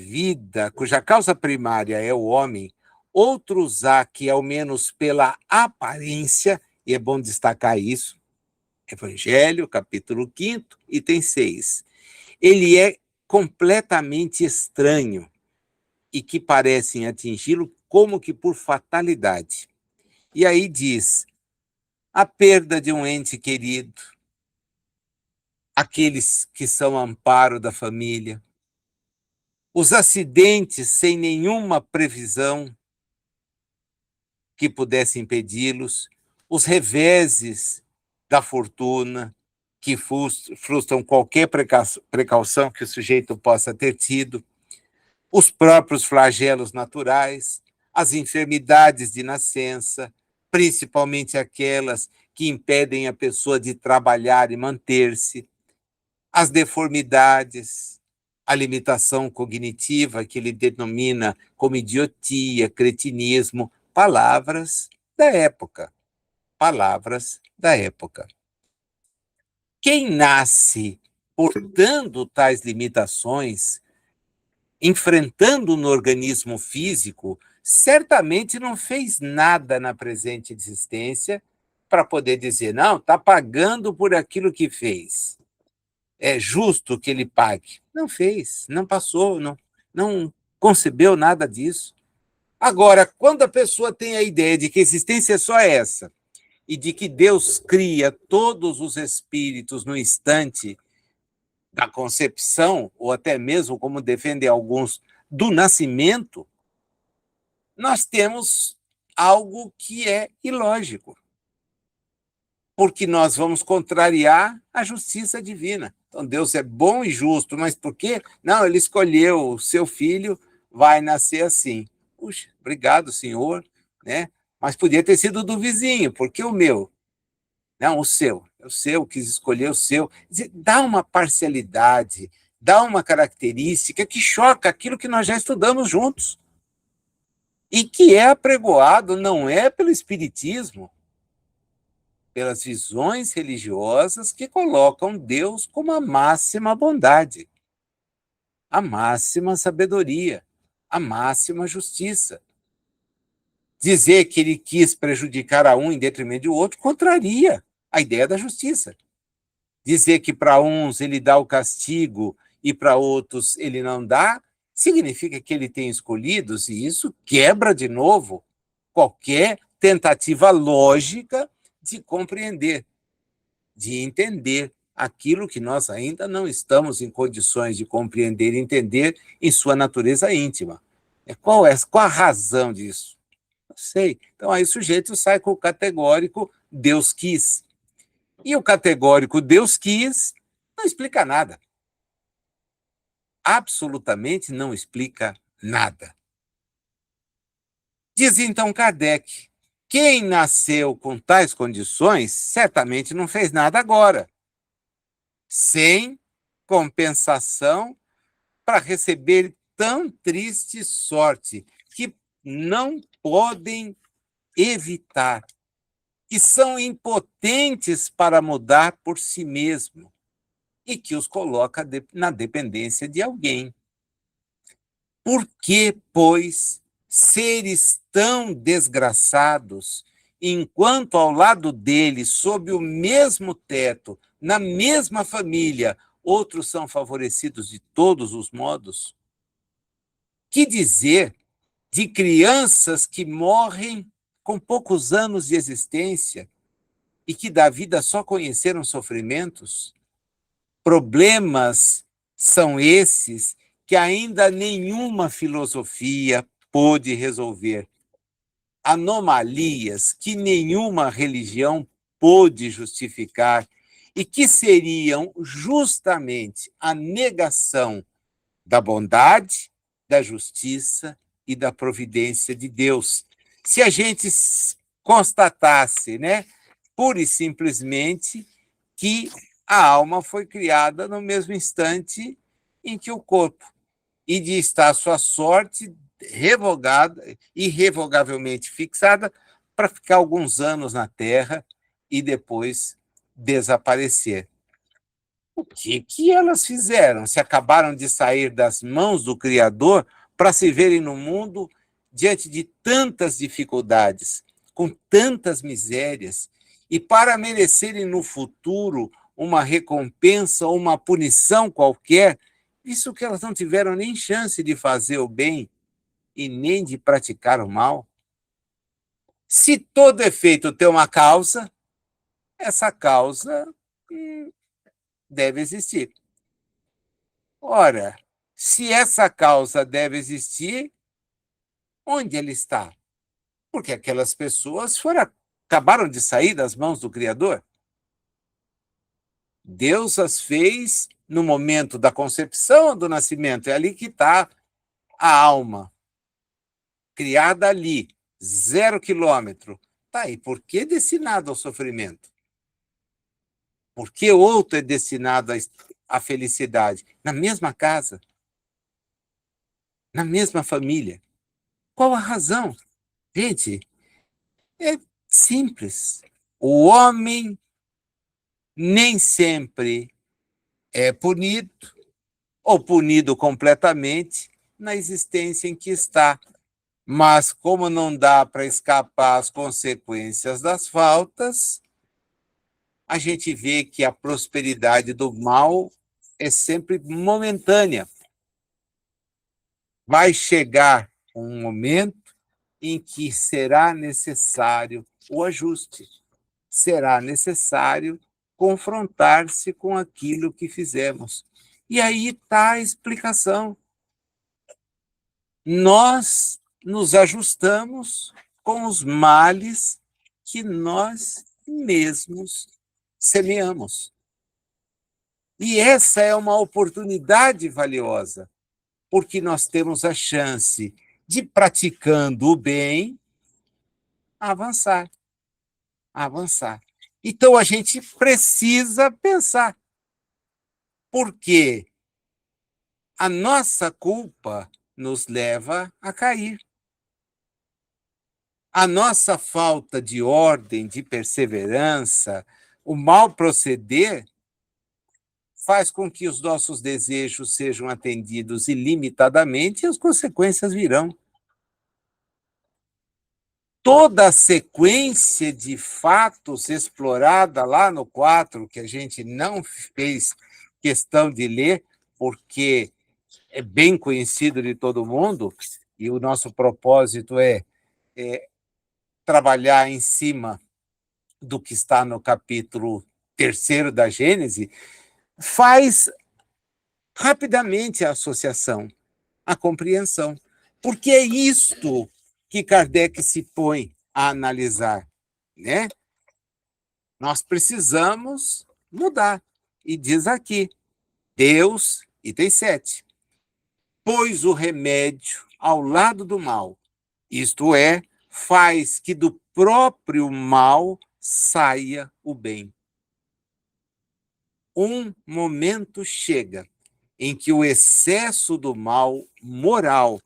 causa primária é o homem, outros há que, ao menos pela aparência, e é bom destacar isso, Evangelho, capítulo 5, item 6, ele é completamente estranho e que parecem atingi-lo como que por fatalidade. E aí diz, a perda de um ente querido, aqueles que são amparo da família, os acidentes sem nenhuma previsão que pudesse impedi-los, os reveses da fortuna que frustram qualquer precaução que o sujeito possa ter tido, os próprios flagelos naturais, as enfermidades de nascença, principalmente aquelas que impedem a pessoa de trabalhar e manter-se, as deformidades, a limitação cognitiva, que ele denomina como idiotia, cretinismo, palavras da época. Palavras da época. Quem nasce portando tais limitações, enfrentando no organismo físico, certamente não fez nada na presente existência para poder dizer, não, está pagando por aquilo que fez. É justo que ele pague. Não fez, não passou, não concebeu nada disso. Agora, quando a pessoa tem a ideia de que a existência é só essa, e de que Deus cria todos os espíritos no instante da concepção, ou até mesmo, como defendem alguns, do nascimento, nós temos algo que é ilógico, porque nós vamos contrariar a justiça divina. Então, Deus é bom e justo, mas por quê? Não, ele escolheu o seu filho, vai nascer assim. Puxa, obrigado, senhor, né? Mas podia ter sido do vizinho, porque o meu? Não, o seu, quis escolher o seu. Dá uma parcialidade, dá uma característica que choca aquilo que nós já estudamos juntos. E que é apregoado não é pelo Espiritismo, pelas visões religiosas que colocam Deus como a máxima bondade, a máxima sabedoria, a máxima justiça. Dizer que ele quis prejudicar a um em detrimento do outro contraria a ideia da justiça. Dizer que para uns ele dá o castigo e para outros ele não dá, significa que ele tem escolhidos, e isso quebra de novo qualquer tentativa lógica de compreender, de entender aquilo que nós ainda não estamos em condições de compreender e entender em sua natureza íntima. Qual a razão disso? Não sei. Então aí o sujeito sai com o categórico Deus quis. E o categórico Deus quis não explica nada. Absolutamente não explica nada. Diz então Kardec, quem nasceu com tais condições certamente não fez nada agora, sem compensação para receber tão triste sorte, que não podem evitar, que são impotentes para mudar por si mesmo e que os coloca na dependência de alguém. Por que, pois, seres tão desgraçados, enquanto ao lado deles, sob o mesmo teto, na mesma família, outros são favorecidos de todos os modos? Que dizer de crianças que morrem com poucos anos de existência e que da vida só conheceram sofrimentos? Problemas são esses que ainda nenhuma filosofia pôde resolver. Anomalias que nenhuma religião pôde justificar e que seriam justamente a negação da bondade, da justiça e da providência de Deus. Se a gente constatasse, né, pura e simplesmente, que a alma foi criada no mesmo instante em que o corpo, e de estar sua sorte revogada, irrevogavelmente fixada, para ficar alguns anos na Terra e depois desaparecer. O que elas fizeram? Se acabaram de sair das mãos do Criador para se verem no mundo diante de tantas dificuldades, com tantas misérias, e para merecerem no futuro uma recompensa ou uma punição qualquer, isso que elas não tiveram nem chance de fazer o bem e nem de praticar o mal. Se todo efeito tem uma causa, essa causa deve existir. Ora, se essa causa deve existir, onde ele está? Porque aquelas pessoas acabaram de sair das mãos do Criador. Deus as fez no momento da concepção ou do nascimento. É ali que está a alma, criada ali, 0 quilômetro. Tá aí, por que destinado ao sofrimento? Por que outro é destinado à felicidade? Na mesma casa, na mesma família. Qual a razão? Gente, é simples. O homem nem sempre é punido, ou punido completamente, na existência em que está. Mas, como não dá para escapar às consequências das faltas, a gente vê que a prosperidade do mal é sempre momentânea. Vai chegar um momento em que será necessário o ajuste, será necessário confrontar-se com aquilo que fizemos. E aí está a explicação. Nós nos ajustamos com os males que nós mesmos semeamos. E essa é uma oportunidade valiosa, porque nós temos a chance de, praticando o bem, avançar, avançar. Então a gente precisa pensar, porque a nossa culpa nos leva a cair. A nossa falta de ordem, de perseverança, o mal proceder faz com que os nossos desejos sejam atendidos ilimitadamente e as consequências virão. Toda a sequência de fatos explorada lá no 4, que a gente não fez questão de ler, porque é bem conhecido de todo mundo, e o nosso propósito é trabalhar em cima do que está no capítulo 3 da Gênese, faz rapidamente a associação, a compreensão. Porque é isto que Kardec se põe a analisar, né? Nós precisamos mudar. E diz aqui, Deus, item 7, pôs o remédio ao lado do mal, isto é, faz que do próprio mal saia o bem. Um momento chega em que o excesso do mal moral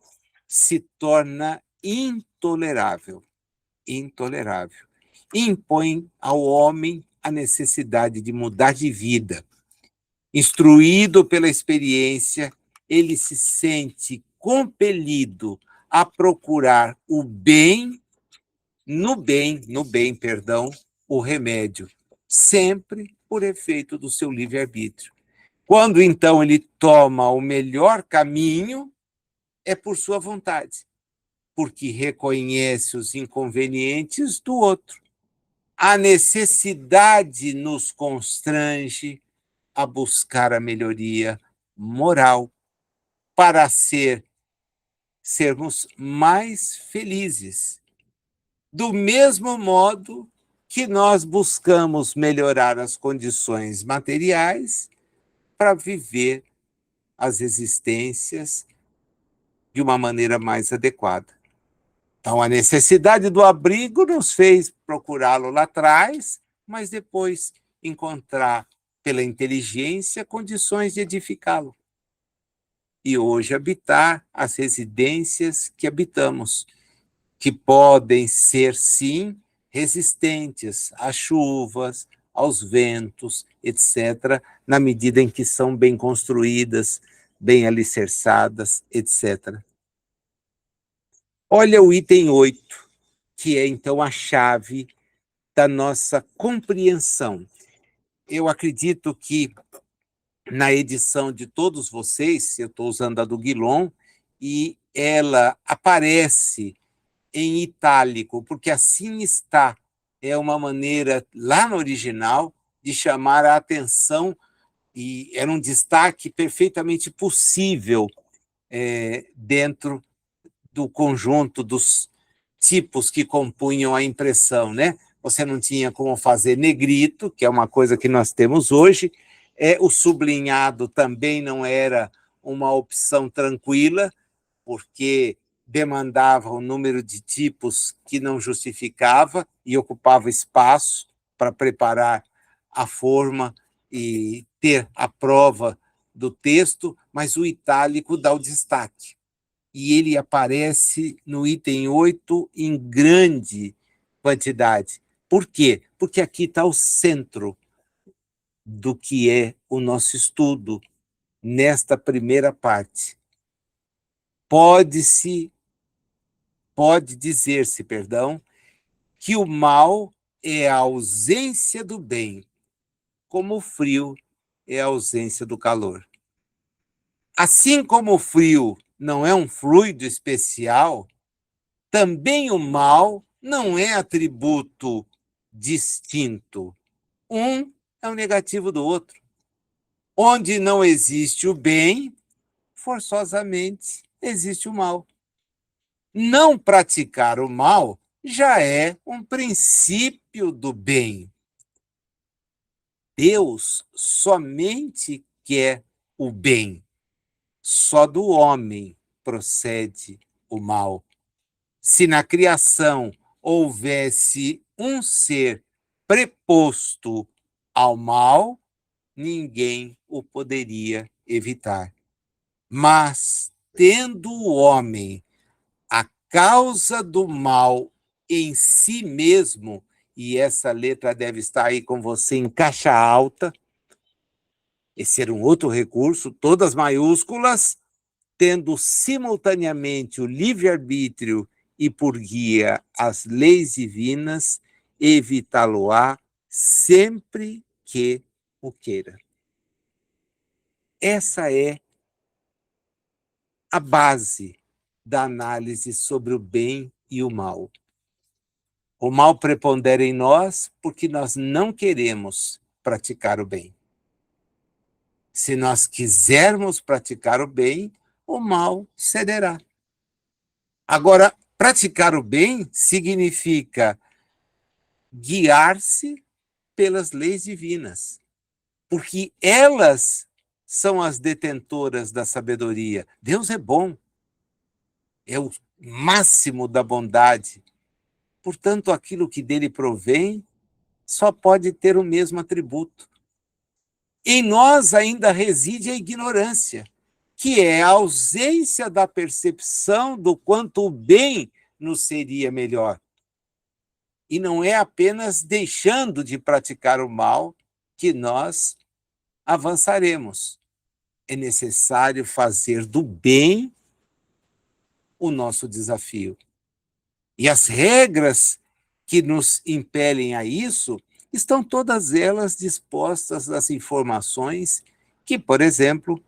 se torna intolerável, intolerável. Impõe ao homem a necessidade de mudar de vida. Instruído pela experiência, ele se sente compelido a procurar o bem, no bem, perdão, o remédio, sempre por efeito do seu livre-arbítrio. Quando então ele toma o melhor caminho, é por sua vontade, porque reconhece os inconvenientes do outro. A necessidade nos constrange a buscar a melhoria moral para sermos mais felizes. Do mesmo modo que nós buscamos melhorar as condições materiais para viver as existências de uma maneira mais adequada. Então, a necessidade do abrigo nos fez procurá-lo lá atrás, mas depois encontrar, pela inteligência, condições de edificá-lo. E hoje habitar as residências que habitamos, que podem ser, sim, resistentes às chuvas, aos ventos, etc., na medida em que são bem construídas, bem alicerçadas, etc. Olha o item 8, que é, então, a chave da nossa compreensão. Eu acredito que, na edição de todos vocês, eu estou usando a do Guilom, e ela aparece em itálico, porque assim está. É uma maneira, lá no original, de chamar a atenção, e era um destaque perfeitamente possível dentro do conjunto dos tipos que compunham a impressão, né? Você não tinha como fazer negrito, que é uma coisa que nós temos hoje, o sublinhado também não era uma opção tranquila, porque demandava um número de tipos que não justificava e ocupava espaço para preparar a forma e ter a prova do texto, mas o itálico dá o destaque. e ele aparece no item 8 em grande quantidade. Por quê? Porque aqui está o centro do que é o nosso estudo nesta primeira parte. Pode dizer-se, perdão, que o mal é a ausência do bem, como o frio é a ausência do calor. Assim como o frio não é um fluido especial, também o mal não é atributo distinto. Um é o negativo do outro. Onde não existe o bem, forçosamente existe o mal. Não praticar o mal já é um princípio do bem. Deus somente quer o bem. Só do homem procede o mal. Se na criação houvesse um ser preposto ao mal, ninguém o poderia evitar. Mas, tendo o homem a causa do mal em si mesmo, e essa letra deve estar aí com você em caixa alta, esse era um outro recurso, todas maiúsculas, tendo simultaneamente o livre-arbítrio e por guia as leis divinas, evitá-lo-á sempre que o queira. Essa é a base da análise sobre o bem e o mal. O mal prepondera em nós porque nós não queremos praticar o bem. Se nós quisermos praticar o bem, o mal cederá. Agora, praticar o bem significa guiar-se pelas leis divinas, porque elas são as detentoras da sabedoria. Deus é bom, é o máximo da bondade. Portanto, aquilo que dele provém só pode ter o mesmo atributo. Em nós ainda reside a ignorância, que é a ausência da percepção do quanto o bem nos seria melhor. E não é apenas deixando de praticar o mal que nós avançaremos. É necessário fazer do bem o nosso desafio. E as regras que nos impelem a isso estão todas elas dispostas nas informações que, por exemplo,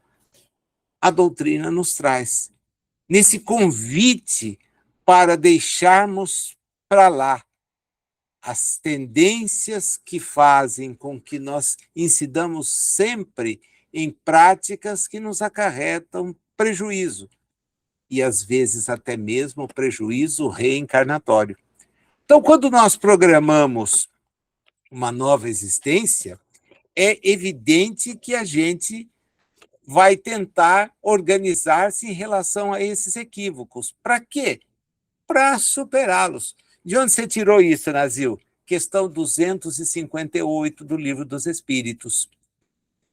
a doutrina nos traz. Nesse convite para deixarmos para lá as tendências que fazem com que nós incidamos sempre em práticas que nos acarretam prejuízo, e às vezes até mesmo prejuízo reencarnatório. Então, quando nós programamos uma nova existência, é evidente que a gente vai tentar organizar-se em relação a esses equívocos. Para quê? Para superá-los. De onde você tirou isso, Nazil? Questão 258 do Livro dos Espíritos.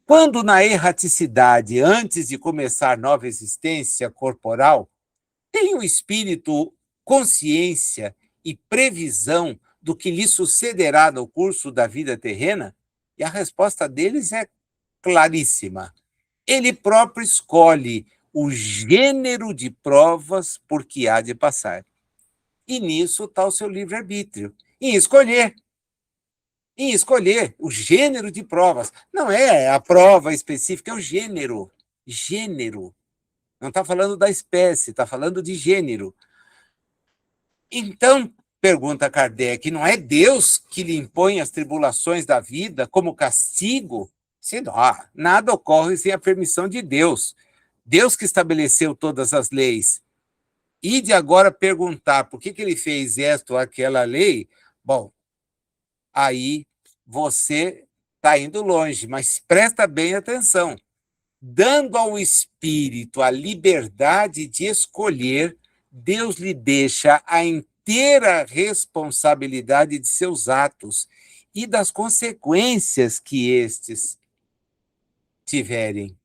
Quando na erraticidade, antes de começar nova existência corporal, tem o espírito consciência e previsão do que lhe sucederá no curso da vida terrena? E a resposta deles é claríssima. Ele próprio escolhe o gênero de provas por que há de passar. E nisso está o seu livre-arbítrio. Em escolher o gênero de provas. Não é a prova específica, é o gênero. Gênero. Não está falando da espécie, está falando de gênero. Então, pergunta Kardec, não é Deus que lhe impõe as tribulações da vida como castigo? Se não, nada ocorre sem a permissão de Deus. Deus que estabeleceu todas as leis. E de agora perguntar por que ele fez esta ou aquela lei, bom, aí você está indo longe, mas presta bem atenção. Dando ao espírito a liberdade de escolher, Deus lhe deixa a inteira responsabilidade de seus atos e das consequências que estes tiverem.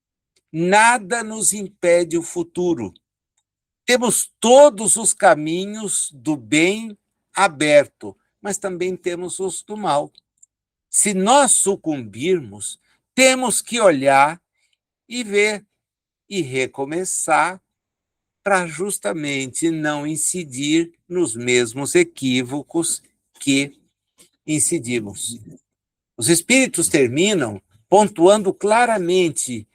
Nada nos impede o futuro. Temos todos os caminhos do bem aberto, mas também temos os do mal. Se nós sucumbirmos, temos que olhar e ver e recomeçar para justamente não incidir nos mesmos equívocos que incidimos. Os espíritos terminam pontuando claramente: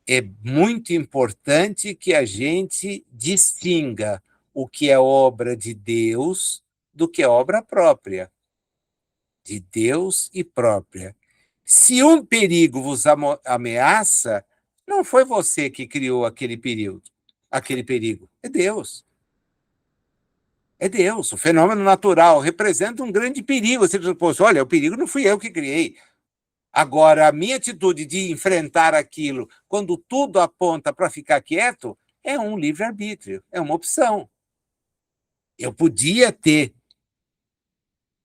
é muito importante que a gente distinga o que é obra de Deus do que é obra própria, de Deus e própria. Se um perigo vos ameaça, não foi você que criou aquele perigo, é Deus. É Deus. O fenômeno natural representa um grande perigo. Você diz, poxa, olha, o perigo não fui eu que criei. Agora, a minha atitude de enfrentar aquilo, quando tudo aponta para ficar quieto, é um livre-arbítrio, é uma opção. Eu podia ter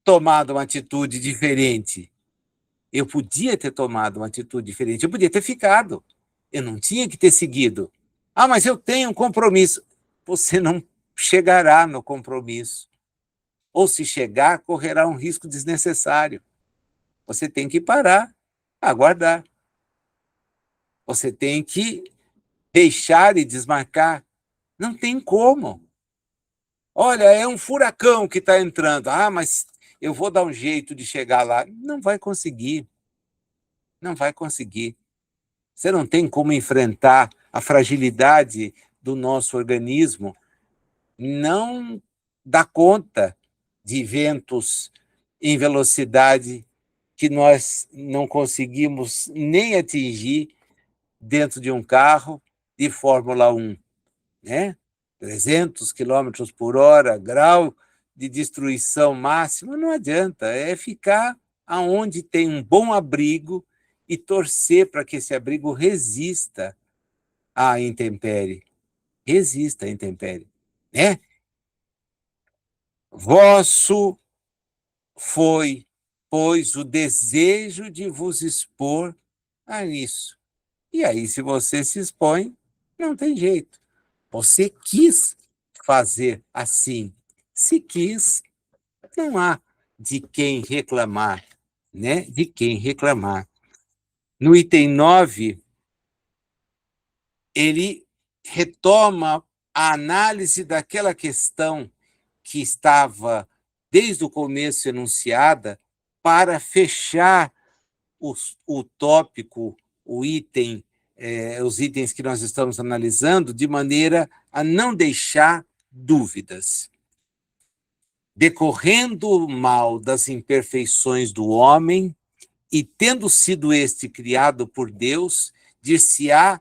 tomado uma atitude diferente. Eu podia ter tomado uma atitude diferente. Eu podia ter ficado. Eu não tinha que ter seguido. Ah, mas eu tenho um compromisso. Você não chegará no compromisso. Ou se chegar, correrá um risco desnecessário. Você tem que parar, aguardar. Você tem que deixar e desmarcar. Não tem como. Olha, é um furacão que está entrando. Ah, mas eu vou dar um jeito de chegar lá. Não vai conseguir. Não vai conseguir. Você não tem como enfrentar a fragilidade do nosso organismo. Não dá conta de ventos em velocidade que nós não conseguimos nem atingir dentro de um carro de Fórmula 1, né? 300 quilômetros por hora, grau de destruição máxima, não adianta, é ficar aonde tem um bom abrigo e torcer para que esse abrigo resista à intempérie. Resista à intempérie, né? Vosso foi, pois, o desejo de vos expor a isso. E aí, se você se expõe, não tem jeito. Você quis fazer assim. Se quis, não há de quem reclamar, né? De quem reclamar. No item 9, ele retoma a análise daquela questão que estava desde o começo enunciada para fechar o tópico, o item, os itens que nós estamos analisando, de maneira a não deixar dúvidas. Decorrendo o mal das imperfeições do homem, e tendo sido este criado por Deus, dir-se-á,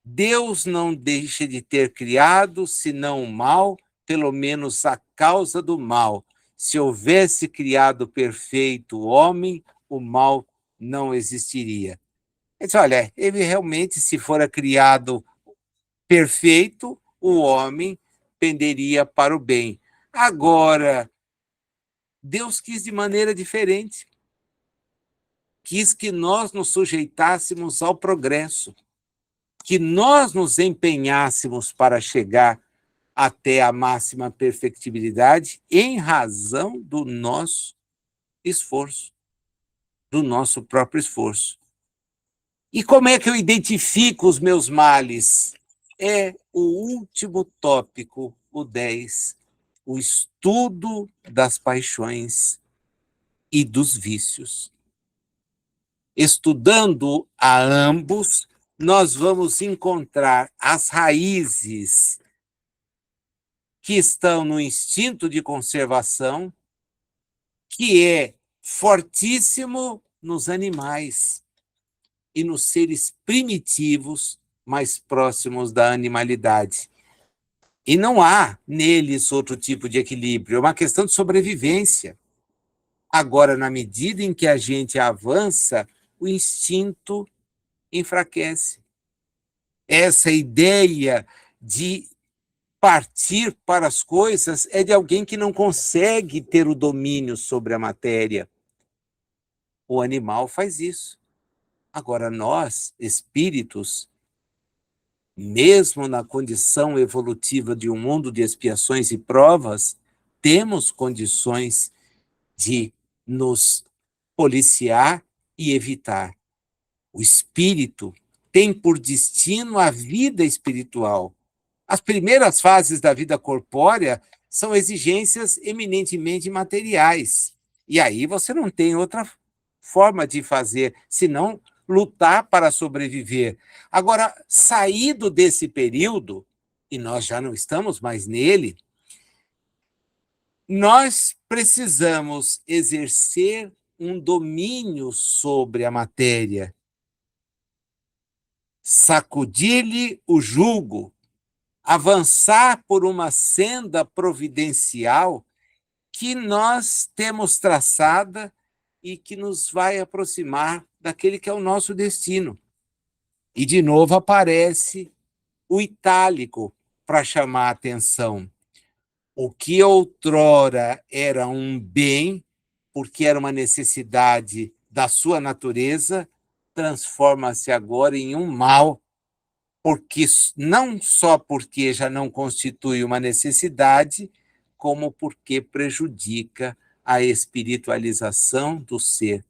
Deus não deixa de ter criado, senão o mal, pelo menos a causa do mal. Se houvesse criado perfeito o homem, o mal não existiria. Ele diz, olha, ele realmente, se fora criado perfeito, o homem penderia para o bem. Agora, Deus quis de maneira diferente. Quis que nós nos sujeitássemos ao progresso, que nós nos empenhássemos para chegar até a máxima perfectibilidade em razão do nosso esforço, do nosso próprio esforço. E como é que eu identifico os meus males? É o último tópico, o 10, o estudo das paixões e dos vícios. Estudando a ambos, nós vamos encontrar as raízes que estão no instinto de conservação, que é fortíssimo nos animais e nos seres primitivos mais próximos da animalidade. E não há neles outro tipo de equilíbrio, é uma questão de sobrevivência. Agora, na medida em que a gente avança, o instinto enfraquece. Essa ideia de partir para as coisas é de alguém que não consegue ter o domínio sobre a matéria. O animal faz isso. Agora, nós, espíritos, Mesmo na condição evolutiva de um mundo de expiações e provas, temos condições de nos policiar e evitar. O espírito tem por destino a vida espiritual. As primeiras fases da vida corpórea são exigências eminentemente materiais. E aí você não tem outra forma de fazer, senão lutar para sobreviver. Agora, saído desse período, e nós já não estamos mais nele, nós precisamos exercer um domínio sobre a matéria, sacudir-lhe o jugo, avançar por uma senda providencial que nós temos traçada e que nos vai aproximar daquele que é o nosso destino. E, de novo, aparece o itálico para chamar a atenção. O que outrora era um bem, porque era uma necessidade da sua natureza, transforma-se agora em um mal, porque não só porque já não constitui uma necessidade, como porque prejudica a espiritualização do ser.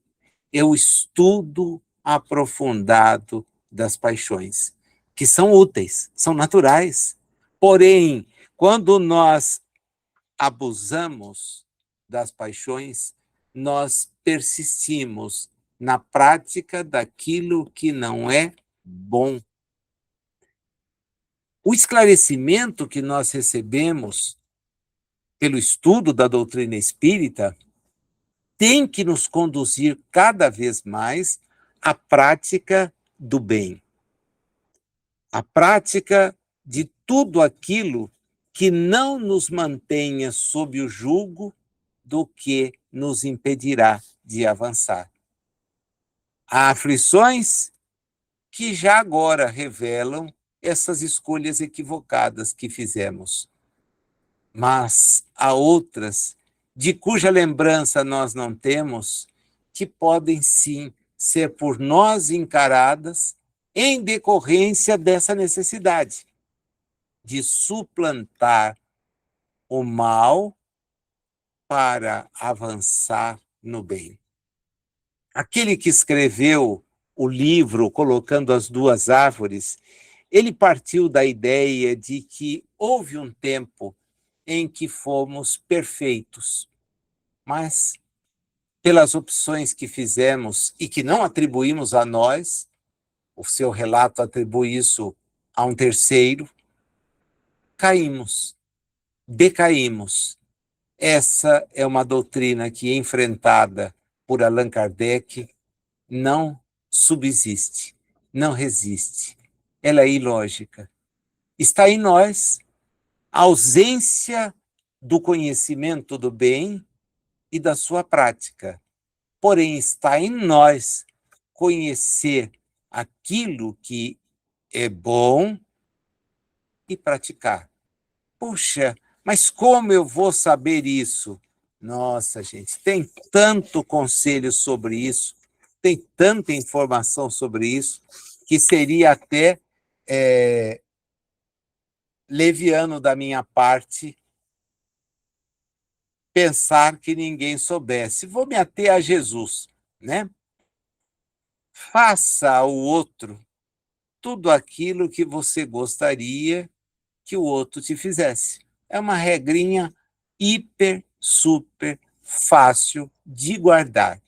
É o estudo aprofundado das paixões, que são úteis, são naturais. Porém, quando nós abusamos das paixões, nós persistimos na prática daquilo que não é bom. O esclarecimento que nós recebemos pelo estudo da doutrina espírita tem que nos conduzir cada vez mais à prática do bem, à prática de tudo aquilo que não nos mantenha sob o jugo do que nos impedirá de avançar. Há aflições que já agora revelam essas escolhas equivocadas que fizemos. Mas há outras de cuja lembrança nós não temos, que podem sim ser por nós encaradas em decorrência dessa necessidade de suplantar o mal para avançar no bem. Aquele que escreveu o livro Colocando as Duas Árvores, ele partiu da ideia de que houve um tempo em que fomos perfeitos, mas pelas opções que fizemos e que não atribuímos a nós, o seu relato atribui isso a um terceiro, caímos, decaímos. Essa é uma doutrina que, enfrentada por Allan Kardec, não subsiste, não resiste. Ela é ilógica. Está em nós a ausência do conhecimento do bem e da sua prática. Porém, está em nós conhecer aquilo que é bom e praticar. Puxa, mas como eu vou saber isso? Nossa, gente, tem tanto conselho sobre isso, tem tanta informação sobre isso, que seria até leviano da minha parte pensar que ninguém soubesse. Vou me ater a Jesus, né? Faça ao outro tudo aquilo que você gostaria que o outro te fizesse. É uma regrinha hiper, super fácil de guardar.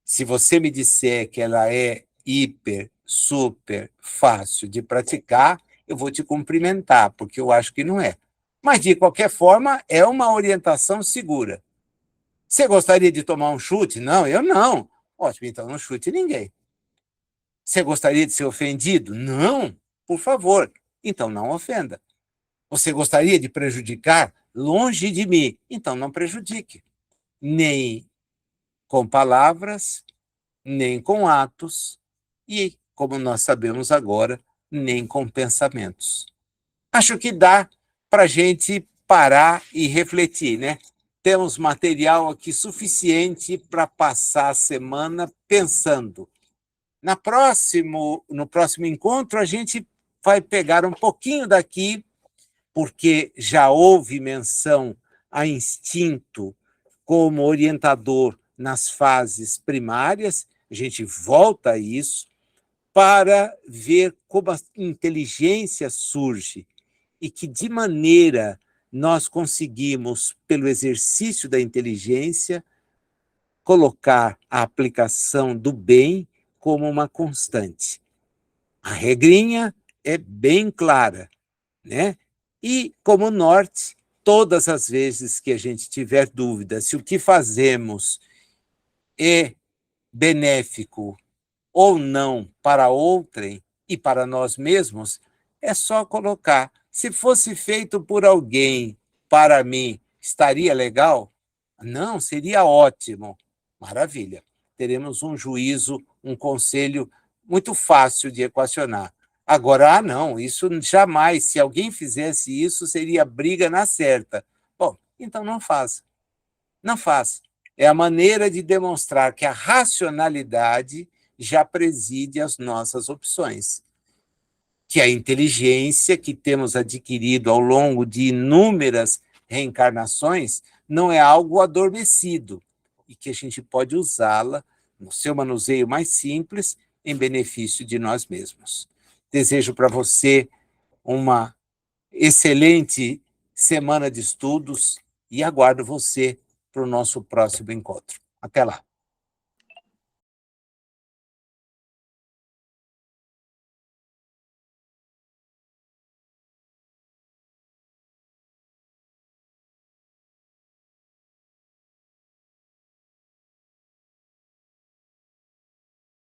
Se você me disser que ela é hiper, super fácil de praticar, eu vou te cumprimentar, porque eu acho que não é. Mas, de qualquer forma, é uma orientação segura. Você gostaria de tomar um chute? Não, eu não. Ótimo, então não chute ninguém. Você gostaria de ser ofendido? Não, por favor. Então não ofenda. Você gostaria de prejudicar? Longe de mim. Então não prejudique. Nem com palavras, nem com atos e, como nós sabemos agora, nem com pensamentos. Acho que dá para a gente parar e refletir, né? Temos material aqui suficiente para passar a semana pensando. No próximo encontro, a gente vai pegar um pouquinho daqui, porque já houve menção a instinto como orientador nas fases primárias, a gente volta a isso, para ver como a inteligência surge e que, de maneira, nós conseguimos, pelo exercício da inteligência, colocar a aplicação do bem como uma constante. A regrinha é bem clara, né? E, como norte, todas as vezes que a gente tiver dúvida se o que fazemos é benéfico ou não para outrem e para nós mesmos, é só colocar. Se fosse feito por alguém para mim, estaria legal? Não, seria ótimo. Maravilha. Teremos um juízo, um conselho muito fácil de equacionar. Agora, não, isso jamais, se alguém fizesse isso, seria briga na certa. Bom, então não faça. Não faça. É a maneira de demonstrar que a racionalidade já preside as nossas opções, que a inteligência que temos adquirido ao longo de inúmeras reencarnações não é algo adormecido e que a gente pode usá-la no seu manuseio mais simples em benefício de nós mesmos. Desejo para você uma excelente semana de estudos e aguardo você para o nosso próximo encontro. Até lá.